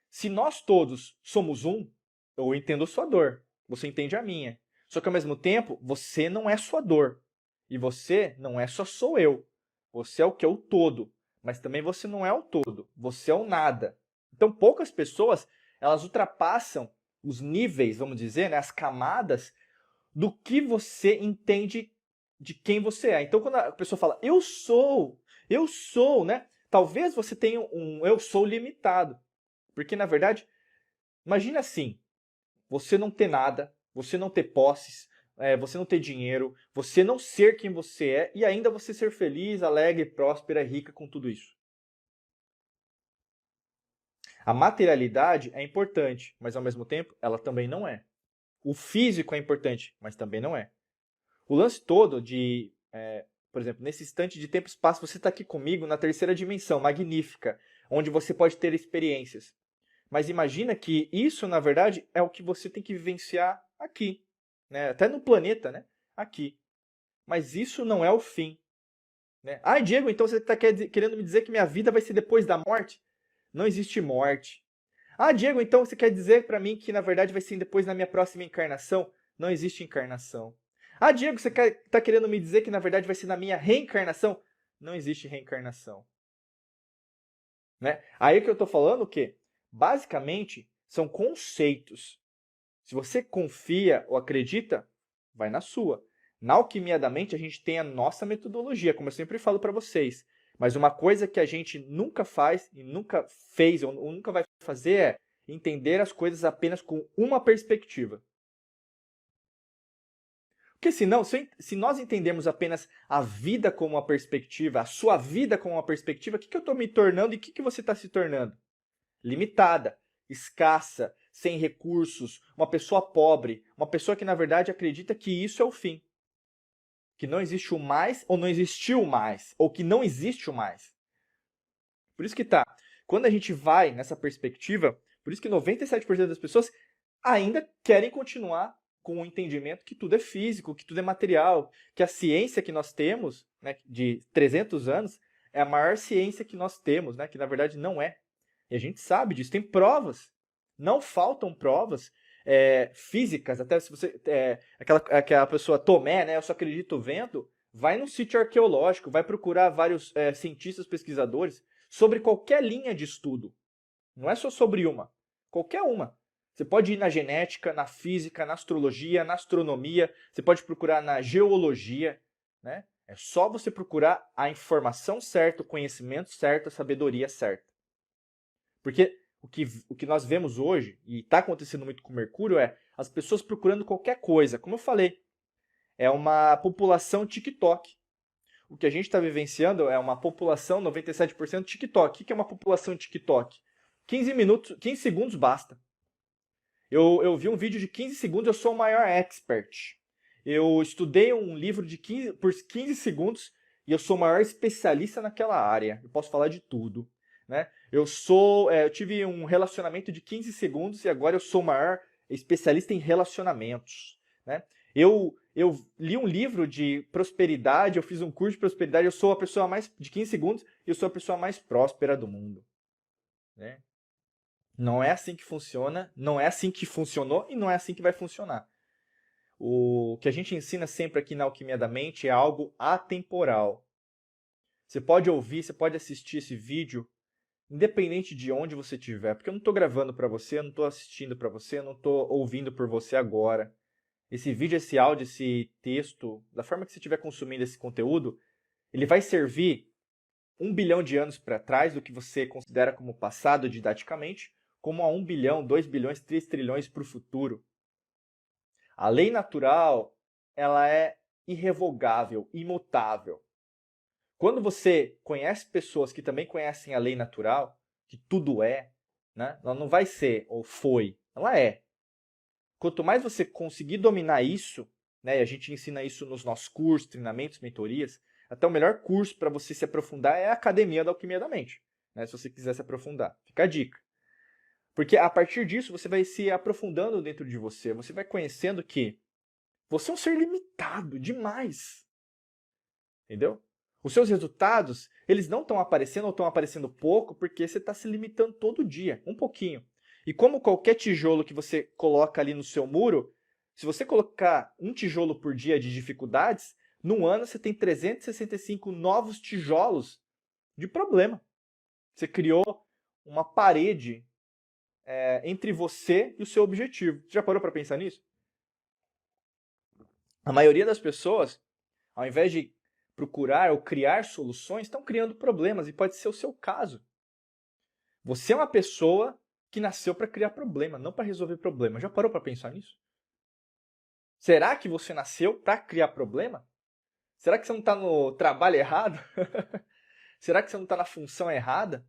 se nós todos somos um, eu entendo a sua dor. você entende a minha. Só que ao mesmo tempo, você não é só dor. E você não é só sou eu. Você é o que é o todo. Mas também você não é o todo. Você é o nada. Então poucas pessoas, elas ultrapassam os níveis, vamos dizer, né, as camadas do que você entende de quem você é. Então quando a pessoa fala eu sou, né? Talvez você tenha um eu sou limitado. Porque na verdade, imagina assim, você não ter nada, você não ter posses, você não ter dinheiro, você não ser quem você é e ainda você ser feliz, alegre, próspera, rica com tudo isso. A materialidade é importante, mas ao mesmo tempo ela também não é. O físico é importante, mas também não é. O lance todo de, por exemplo, nesse instante de tempo e espaço, você está aqui comigo na terceira dimensão, magnífica, onde você pode ter experiências. Mas imagina que isso, na verdade, é o que você tem que vivenciar aqui, né? Até no planeta, né? Aqui. Mas isso não é o fim. Né? Ah, Diego, então você está querendo me dizer que minha vida vai ser depois da morte? Não existe morte. Ah, Diego, então você quer dizer para mim que na verdade vai ser depois na minha próxima encarnação? Não existe encarnação. Ah, Diego, você está querendo me dizer que na verdade vai ser na minha reencarnação? Não existe reencarnação. Né? Aí que eu estou falando o quê? Basicamente, são conceitos. Se você confia ou acredita, vai na sua. Na alquimia da mente, a gente tem a nossa metodologia, como eu sempre falo para vocês. Mas uma coisa que a gente nunca faz e nunca fez ou nunca vai fazer é entender as coisas apenas com uma perspectiva. Porque senão, se nós entendemos apenas a vida como uma perspectiva, a sua vida como uma perspectiva, o que eu estou me tornando e o que você está se tornando? Limitada, escassa, sem recursos, uma pessoa pobre, uma pessoa que na verdade acredita que isso é o fim. Que não existe o mais ou não existiu o mais, ou que não existe o mais. Por isso que tá, quando a gente vai nessa perspectiva, por isso que 97% das pessoas ainda querem continuar com o entendimento que tudo é físico, que tudo é material, que a ciência que nós temos, né, de 300 anos, é a maior ciência que nós temos, né, que na verdade não é. E a gente sabe disso, tem provas. Não faltam provas físicas, até se você. Aquela pessoa Tomé, né? Eu só acredito vendo, vai num sítio arqueológico, vai procurar vários cientistas, pesquisadores, sobre qualquer linha de estudo. Não é só sobre uma. Qualquer uma. Você pode ir na genética, na física, na astrologia, na astronomia, você pode procurar na geologia, né? É só você procurar a informação certa, o conhecimento certo, a sabedoria certa. Porque o que nós vemos hoje, e está acontecendo muito com o Mercúrio, é as pessoas procurando qualquer coisa. Como eu falei, é uma população TikTok. O que a gente está vivenciando é uma população 97% TikTok. O que é uma população TikTok? 15 segundos basta. Eu vi um vídeo de 15 segundos, eu sou o maior expert. Eu estudei um livro por 15 segundos e eu sou o maior especialista naquela área. Eu posso falar de tudo. Né? Eu tive um relacionamento de 15 segundos e agora eu sou o maior especialista em relacionamentos. Né? Eu li um livro de prosperidade, eu fiz um curso de prosperidade, eu sou a pessoa mais de 15 segundos e eu sou a pessoa mais próspera do mundo. Né? Não é assim que funciona, não é assim que funcionou e não é assim que vai funcionar. O que a gente ensina sempre aqui na Alquimia da Mente é algo atemporal. Você pode ouvir, você pode assistir esse vídeo independente de onde você estiver, porque eu não estou gravando para você, eu não estou assistindo para você, eu não estou ouvindo por você agora. Esse vídeo, esse áudio, esse texto, da forma que você estiver consumindo esse conteúdo, ele vai servir 1 bilhão de anos para trás do que você considera como passado didaticamente, como a 1 bilhão, 2 bilhões, 3 trilhões para o futuro. A lei natural, ela é irrevogável, imutável. Quando você conhece pessoas que também conhecem a lei natural, que tudo é, né? Ela não vai ser ou foi, ela é. Quanto mais você conseguir dominar isso, né? E a gente ensina isso nos nossos cursos, treinamentos, mentorias, até o melhor curso para você se aprofundar é a Academia da Alquimia da Mente, né? Se você quiser se aprofundar. Fica a dica. Porque a partir disso você vai se aprofundando dentro de você, você vai conhecendo que você é um ser limitado demais. Entendeu? Os seus resultados, eles não estão aparecendo ou estão aparecendo pouco porque você está se limitando todo dia, um pouquinho. E como qualquer tijolo que você coloca ali no seu muro, Se você colocar um tijolo por dia de dificuldades, num ano você tem 365 novos tijolos de problema. Você criou uma parede entre você e o seu objetivo. Você já parou para pensar nisso? A maioria das pessoas, ao invés de procurar ou criar soluções, estão criando problemas, e pode ser o seu caso. Você é uma pessoa que nasceu para criar problema, não para resolver problema. Já parou para pensar nisso? Será que você nasceu para criar problema? Será que você não está no trabalho errado? Será que você não está na função errada?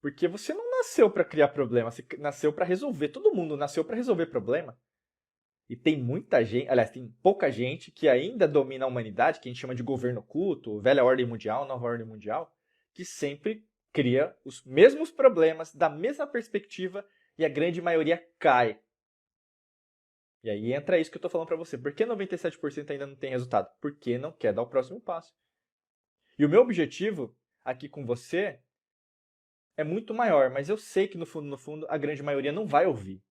Porque você não nasceu para criar problema, você nasceu para resolver. Todo mundo nasceu para resolver problema. E tem muita gente, aliás, tem pouca gente que ainda domina a humanidade, que a gente chama de governo oculto, velha ordem mundial, nova ordem mundial, que sempre cria os mesmos problemas, da mesma perspectiva, e a grande maioria cai. E aí entra isso que eu estou falando para você. Por que 97% ainda não tem resultado? Porque não quer dar o próximo passo. E o meu objetivo aqui com você é muito maior, mas eu sei que no fundo, a grande maioria não vai ouvir.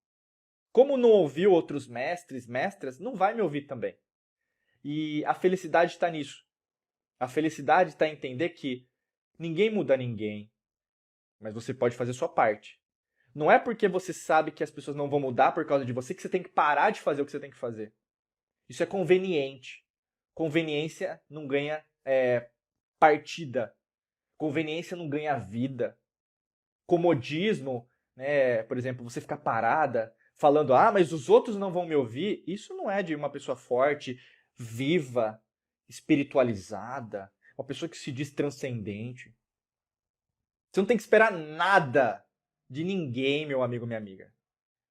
Como não ouviu outros mestres, mestras, não vai me ouvir também. E a felicidade está nisso. A felicidade está em entender que ninguém muda ninguém, mas você pode fazer sua parte. Não é porque você sabe que as pessoas não vão mudar por causa de você que você tem que parar de fazer o que você tem que fazer. Isso é conveniente. Conveniência não ganha partida. Conveniência não ganha vida. Comodismo, né, por exemplo, você ficar parada falando, mas os outros não vão me ouvir, isso não é de uma pessoa forte, viva, espiritualizada, uma pessoa que se diz transcendente. Você não tem que esperar nada de ninguém, meu amigo, minha amiga.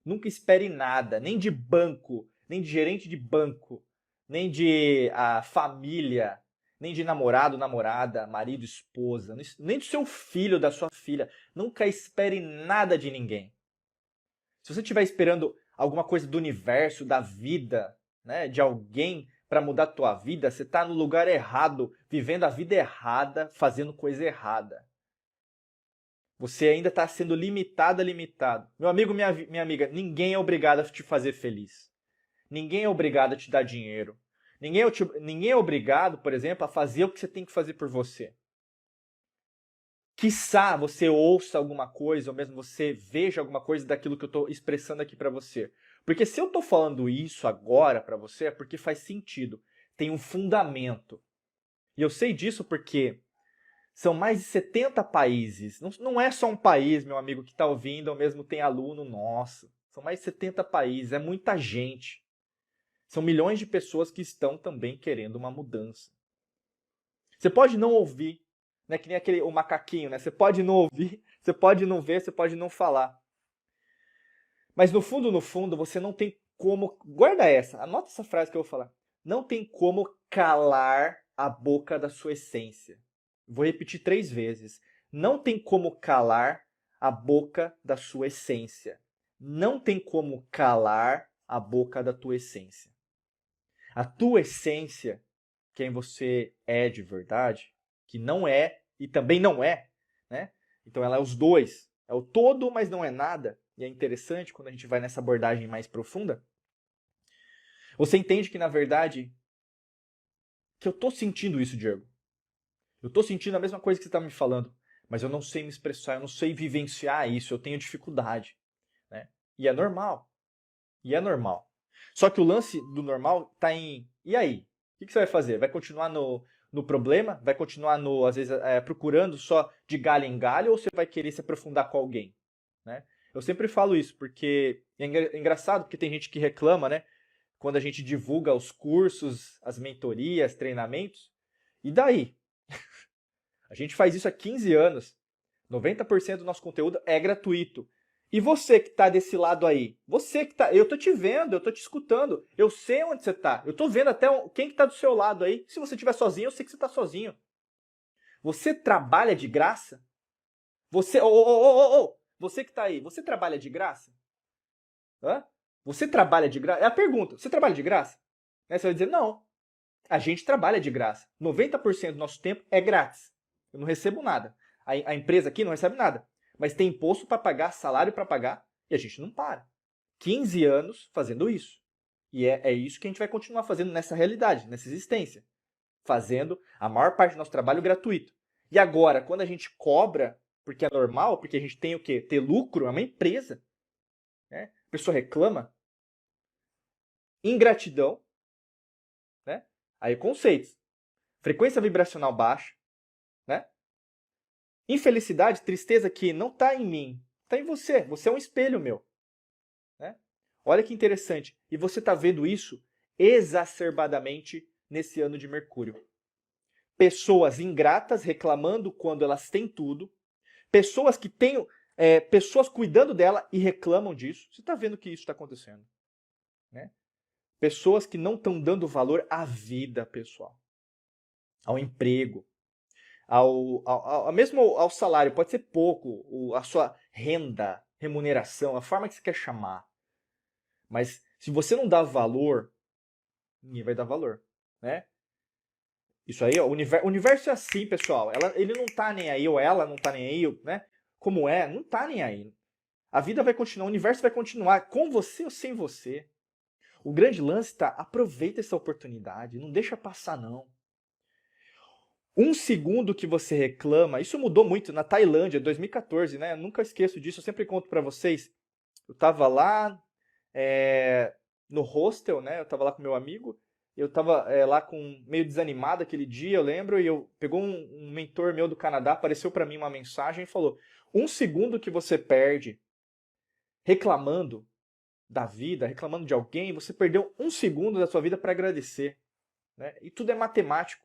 Nunca espere nada, nem de banco, nem de gerente de banco, nem de família, nem de namorado, namorada, marido, esposa, nem do seu filho, da sua filha. Nunca espere nada de ninguém. Se você estiver esperando alguma coisa do universo, da vida, né, de alguém para mudar a tua vida, você está no lugar errado, vivendo a vida errada, fazendo coisa errada. Você ainda está sendo limitado. Meu amigo, minha amiga, ninguém é obrigado a te fazer feliz. Ninguém é obrigado a te dar dinheiro. Ninguém é obrigado, por exemplo, a fazer o que você tem que fazer por você. Quiçá você ouça alguma coisa, ou mesmo você veja alguma coisa daquilo que eu estou expressando aqui para você. Porque se eu estou falando isso agora para você, é porque faz sentido. Tem um fundamento. E eu sei disso porque são mais de 70 países. Não é só um país, meu amigo, que está ouvindo, ou mesmo tem aluno nosso. São mais de 70 países, é muita gente. São milhões de pessoas que estão também querendo uma mudança. Você pode não ouvir, né? Que nem o macaquinho, né? Você pode não ouvir, você pode não ver, você pode não falar. Mas no fundo, você não tem como... Guarda essa, anota essa frase que eu vou falar. Não tem como calar a boca da sua essência. Vou repetir 3 vezes. Não tem como calar a boca da sua essência. Não tem como calar a boca da tua essência. A tua essência, quem você é de verdade, que não é e também não é, né? Então ela é os dois. É o todo, mas não é nada. E é interessante quando a gente vai nessa abordagem mais profunda. Você entende que, na verdade, que eu estou sentindo isso, Diego. Eu estou sentindo a mesma coisa que você está me falando, mas eu não sei me expressar, eu não sei vivenciar isso, eu tenho dificuldade. Né? E é normal. E é normal. Só que o lance do normal está em... E aí? O que você vai fazer? Vai continuar no problema? Vai continuar, às vezes, procurando só de galho em galho? Ou você vai querer se aprofundar com alguém? Né? Eu sempre falo isso, porque é engraçado, porque tem gente que reclama, né? Quando a gente divulga os cursos, as mentorias, treinamentos. E daí? A gente faz isso há 15 anos. 90% do nosso conteúdo é gratuito. E você que está desse lado aí, você que está, eu estou te vendo, eu estou te escutando, eu sei onde você está, eu estou vendo até quem que está do seu lado aí. Se você estiver sozinho, eu sei que você está sozinho. Você trabalha de graça? Você, você que está aí, você trabalha de graça? Hã? Você trabalha de graça? É a pergunta. Você trabalha de graça? Você vai dizer, não. A gente trabalha de graça. 90% do nosso tempo é grátis. Eu não recebo nada. A empresa aqui não recebe nada. Mas tem imposto para pagar, salário para pagar, e a gente não para. 15 anos fazendo isso. E é isso que a gente vai continuar fazendo nessa realidade, nessa existência. Fazendo a maior parte do nosso trabalho gratuito. E agora, quando a gente cobra, porque é normal, porque a gente tem o quê? Ter lucro, é uma empresa. Né? A pessoa reclama. Ingratidão. Né? Aí conceitos. Frequência vibracional baixa. Né? Infelicidade, tristeza que não está em mim, está em você. Você é um espelho meu. Né? Olha que interessante. E você está vendo isso exacerbadamente nesse ano de Mercúrio. Pessoas ingratas reclamando quando elas têm tudo. Pessoas que têm pessoas cuidando dela e reclamam disso. Você está vendo que isso está acontecendo. Né? Pessoas que não estão dando valor à vida, pessoal. Ao emprego. Mesmo ao salário. Pode ser pouco. A sua renda, remuneração, a forma que você quer chamar. Mas se você não dá valor, ninguém vai dar valor. Né? Isso aí, ó, o universo é assim, pessoal. Ele não tá nem aí, ou ela não tá nem aí, né? Como é, não tá nem aí. A vida vai continuar, o universo vai continuar com você ou sem você. O grande lance tá, aproveita essa oportunidade, não deixa passar não. Um segundo que você reclama, isso mudou muito na Tailândia, 2014, né? Eu nunca esqueço disso, eu sempre conto pra vocês. Eu tava lá no hostel, né? Eu tava lá com meu amigo. Eu tava lá meio desanimado aquele dia, eu lembro, e pegou um mentor meu do Canadá, apareceu para mim uma mensagem e falou: um segundo que você perde reclamando da vida, reclamando de alguém, você perdeu um segundo da sua vida para agradecer. Né? E tudo é matemático.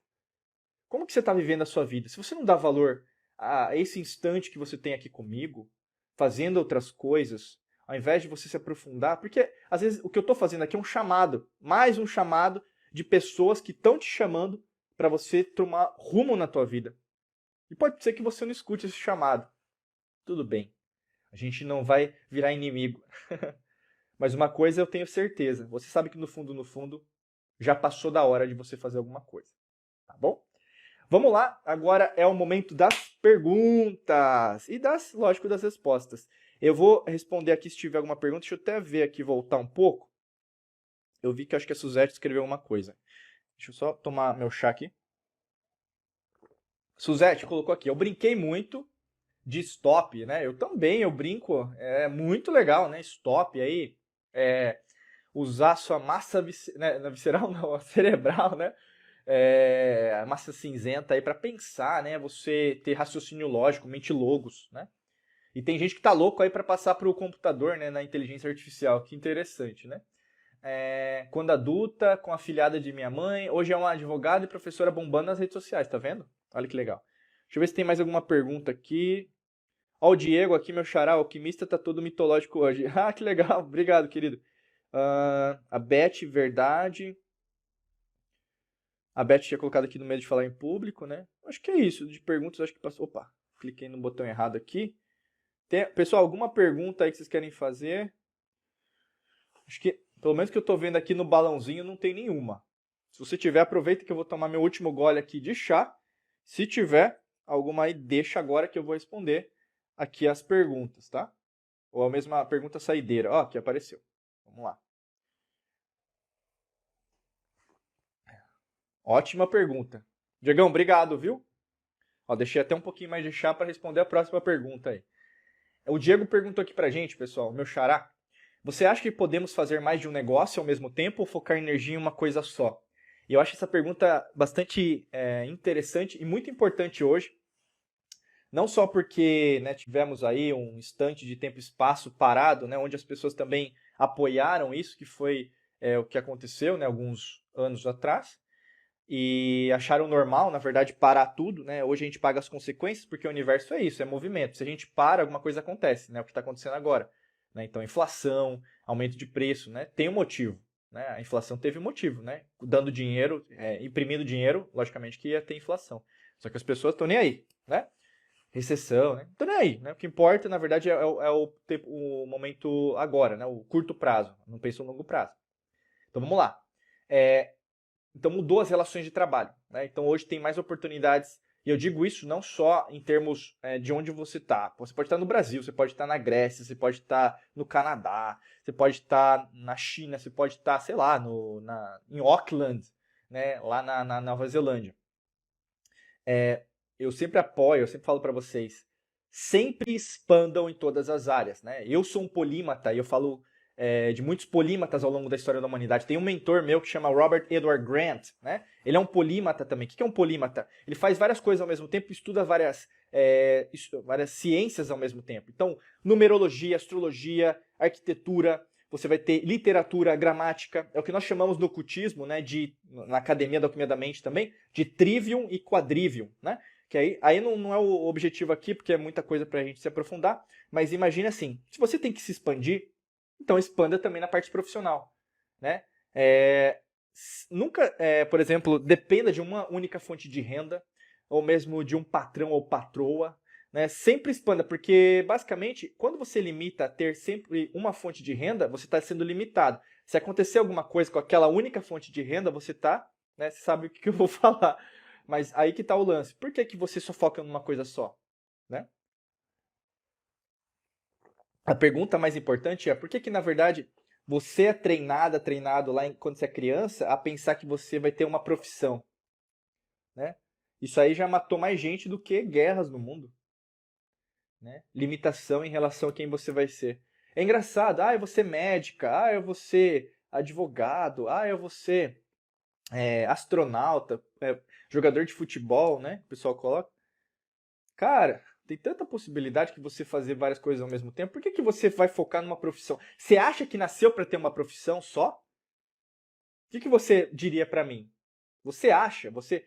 Como que você está vivendo a sua vida? Se você não dá valor a esse instante que você tem aqui comigo, fazendo outras coisas, ao invés de você se aprofundar, porque às vezes o que eu estou fazendo aqui é um chamado, mais um chamado de pessoas que estão te chamando para você tomar rumo na tua vida. E pode ser que você não escute esse chamado. Tudo bem. A gente não vai virar inimigo. Mas uma coisa eu tenho certeza. Você sabe que no fundo, já passou da hora de você fazer alguma coisa. Tá bom? Vamos lá. Agora é o momento das perguntas. E lógico, das respostas. Eu vou responder aqui se tiver alguma pergunta. Deixa eu até ver aqui, voltar um pouco. Eu vi que acho que a Suzete escreveu uma coisa. Deixa eu só tomar meu chá aqui. Suzete colocou aqui: eu brinquei muito de stop, né? Eu também, eu brinco. É muito legal, né? Stop aí. Usar sua massa visceral, não, cerebral, né? A massa cinzenta aí para pensar, né? Você ter raciocínio lógico, mente logos, né? E tem gente que tá louco aí para passar para o computador, né? Na inteligência artificial. Que interessante, né? Quando adulta, com a afilhada de minha mãe. Hoje é uma advogada e professora bombando nas redes sociais, tá vendo? Olha que legal. Deixa eu ver se tem mais alguma pergunta aqui. Ó, o Diego aqui, meu xará, alquimista, tá todo mitológico hoje. Ah, que legal. Obrigado, querido. A Beth, verdade. A Beth tinha colocado aqui no medo de falar em público, né? Acho que é isso. De perguntas, acho que passou. Opa, cliquei no botão errado aqui. Pessoal, alguma pergunta aí que vocês querem fazer? Acho que, pelo menos que eu tô vendo aqui no balãozinho, não tem nenhuma. Se você tiver, aproveita que eu vou tomar meu último gole aqui de chá. Se tiver alguma aí, deixa agora que eu vou responder aqui as perguntas, tá? Ou a mesma pergunta saideira. Ó, aqui apareceu. Vamos lá. Ótima pergunta. Diegão, obrigado, viu? Ó, deixei até um pouquinho mais de chá para responder a próxima pergunta aí. O Diego perguntou aqui pra gente, pessoal, meu xará. Você acha que podemos fazer mais de um negócio ao mesmo tempo ou focar energia em uma coisa só? E eu acho essa pergunta bastante interessante e muito importante hoje. Não só porque tivemos aí um instante de tempo e espaço parado, né, onde as pessoas também apoiaram isso, que foi o que aconteceu alguns anos atrás, e acharam normal, na verdade, parar tudo, né? Hoje a gente paga as consequências, porque o universo é isso, é movimento. Se a gente para, alguma coisa acontece, né? O que está acontecendo agora. Né? Então, inflação, aumento de preço, né? Tem um motivo. Né? A inflação teve um motivo, né? Dando dinheiro, imprimindo dinheiro, logicamente que ia ter inflação. Só que as pessoas estão nem aí, né? Recessão, né? Estão nem aí, né? O que importa, na verdade, é o momento agora, né? O curto prazo, não penso no longo prazo. Então, vamos lá. Então mudou as relações de trabalho. Né? Então hoje tem mais oportunidades E eu digo isso não só em termos de onde você está. Você pode estar no Brasil, você pode estar na Grécia, você pode estar no Canadá, você pode estar na China, você pode estar, sei lá, em Auckland, né, lá na Nova Zelândia. Eu sempre apoio, eu sempre falo para vocês, sempre expandam em todas as áreas, né? Eu sou um polímata e eu falo de muitos polímatas ao longo da história da humanidade. Tem um mentor meu que chama Robert Edward Grant, né? Ele é um polímata também. O que é um polímata? Ele faz várias coisas ao mesmo tempo, estuda várias ciências ao mesmo tempo. Então, numerologia, astrologia, arquitetura, você vai ter literatura, gramática, é o que nós chamamos no ocultismo, né, na Academia da Alquimia da Mente também, de trivium e quadrivium, né? Que aí não é o objetivo aqui, porque é muita coisa para a gente se aprofundar, mas imagine assim, se você tem que se expandir, então expanda também na parte profissional, né? Nunca, por exemplo, dependa de uma única fonte de renda, ou mesmo de um patrão ou patroa, né? Sempre expanda, porque basicamente, quando você limita a ter sempre uma fonte de renda, você está sendo limitado. Se acontecer alguma coisa com aquela única fonte de renda, você está, né? Você sabe o que eu vou falar. Mas aí que está o lance. Por que você só foca numa coisa só? Né? A pergunta mais importante é por que na verdade, você é treinado lá quando você é criança a pensar que você vai ter uma profissão? Né? Isso aí já matou mais gente do que guerras no mundo. Né? Limitação em relação a quem você vai ser. É engraçado, eu vou ser médica, eu vou ser advogado, eu vou ser astronauta, jogador de futebol, né? O pessoal coloca. Cara, tem tanta possibilidade que você fazer várias coisas ao mesmo tempo. Por que você vai focar numa profissão? Você acha que nasceu para ter uma profissão só? O que você diria para mim? Você acha? Você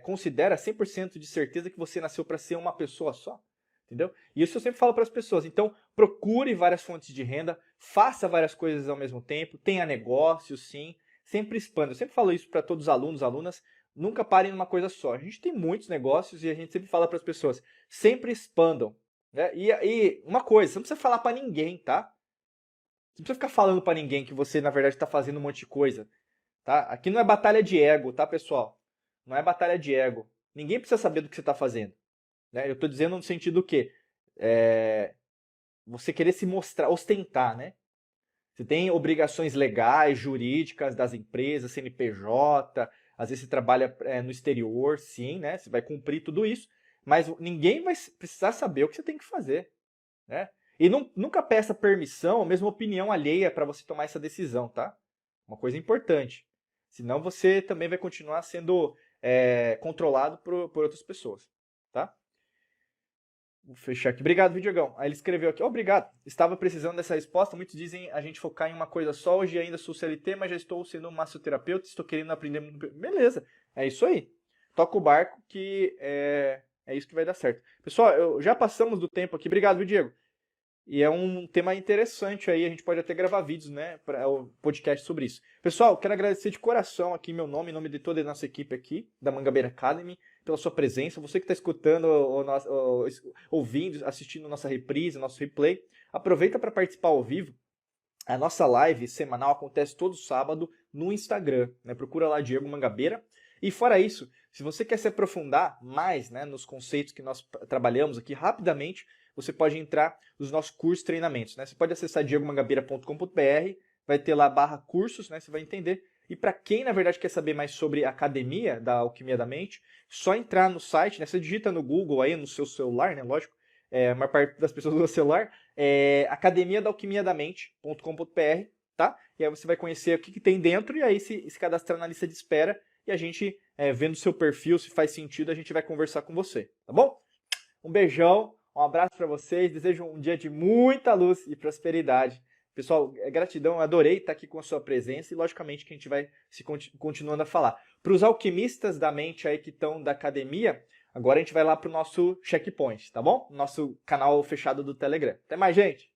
considera 100% de certeza que você nasceu para ser uma pessoa só? Entendeu? E isso eu sempre falo para as pessoas. Então, procure várias fontes de renda, faça várias coisas ao mesmo tempo, tenha negócios, sim, sempre expanda. Eu sempre falo isso para todos os alunos, alunas, nunca parem numa coisa só. A gente tem muitos negócios e a gente sempre fala para as pessoas, sempre expandam. Né? E uma coisa, você não precisa falar para ninguém, tá? Você não precisa ficar falando para ninguém que você, na verdade, está fazendo um monte de coisa. Tá? Aqui não é batalha de ego, tá, pessoal? Não é batalha de ego. Ninguém precisa saber do que você está fazendo. Né? Eu estou dizendo no sentido que você querer se mostrar, ostentar, né? Você tem obrigações legais, jurídicas das empresas, CNPJ, às vezes você trabalha no exterior, sim, né? Você vai cumprir tudo isso, mas ninguém vai precisar saber o que você tem que fazer, né? E nunca peça permissão ou mesmo opinião alheia para você tomar essa decisão, tá? Uma coisa importante. Senão você também vai continuar sendo controlado por outras pessoas, tá? Vou fechar aqui. Obrigado, Videogão. Aí ele escreveu aqui, obrigado. Estava precisando dessa resposta. Muitos dizem a gente focar em uma coisa só. Hoje ainda sou CLT, mas já estou sendo um massoterapeuta. Estou querendo aprender. Beleza, é isso aí. Toca o barco que é isso que vai dar certo. Pessoal, já passamos do tempo aqui. Obrigado, viu, Diego? E é um tema interessante aí, a gente pode até gravar vídeos, né, para o podcast sobre isso. Pessoal, quero agradecer de coração aqui meu nome, em nome de toda a nossa equipe aqui, da Mangabeira Academy, pela sua presença. Você que está escutando, ouvindo, assistindo nossa reprise, nosso replay, aproveita para participar ao vivo. A nossa live semanal acontece todo sábado no Instagram, né? Procura lá Diego Mangabeira. E fora isso, se você quer se aprofundar mais, né, nos conceitos que nós trabalhamos aqui rapidamente, você pode entrar nos nossos cursos e treinamentos. Né? Você pode acessar diegomangabeira.com.br, vai ter lá /cursos, né? Você vai entender. E para quem, na verdade, quer saber mais sobre a academia da Alquimia da Mente, só entrar no site, né? Você digita no Google aí, no seu celular, né? Lógico, a maior parte das pessoas usa celular, academiadaalquimiadamente.com.br, tá? E aí você vai conhecer o que tem dentro e aí se cadastrar na lista de espera e a gente, vendo o seu perfil, se faz sentido, a gente vai conversar com você, tá bom? Um beijão, um abraço para vocês, desejo um dia de muita luz e prosperidade. Pessoal, gratidão, adorei estar aqui com a sua presença e logicamente que a gente vai continuando a falar. Para os alquimistas da mente aí que estão da academia, agora a gente vai lá para o nosso checkpoint, tá bom? Nosso canal fechado do Telegram. Até mais, gente!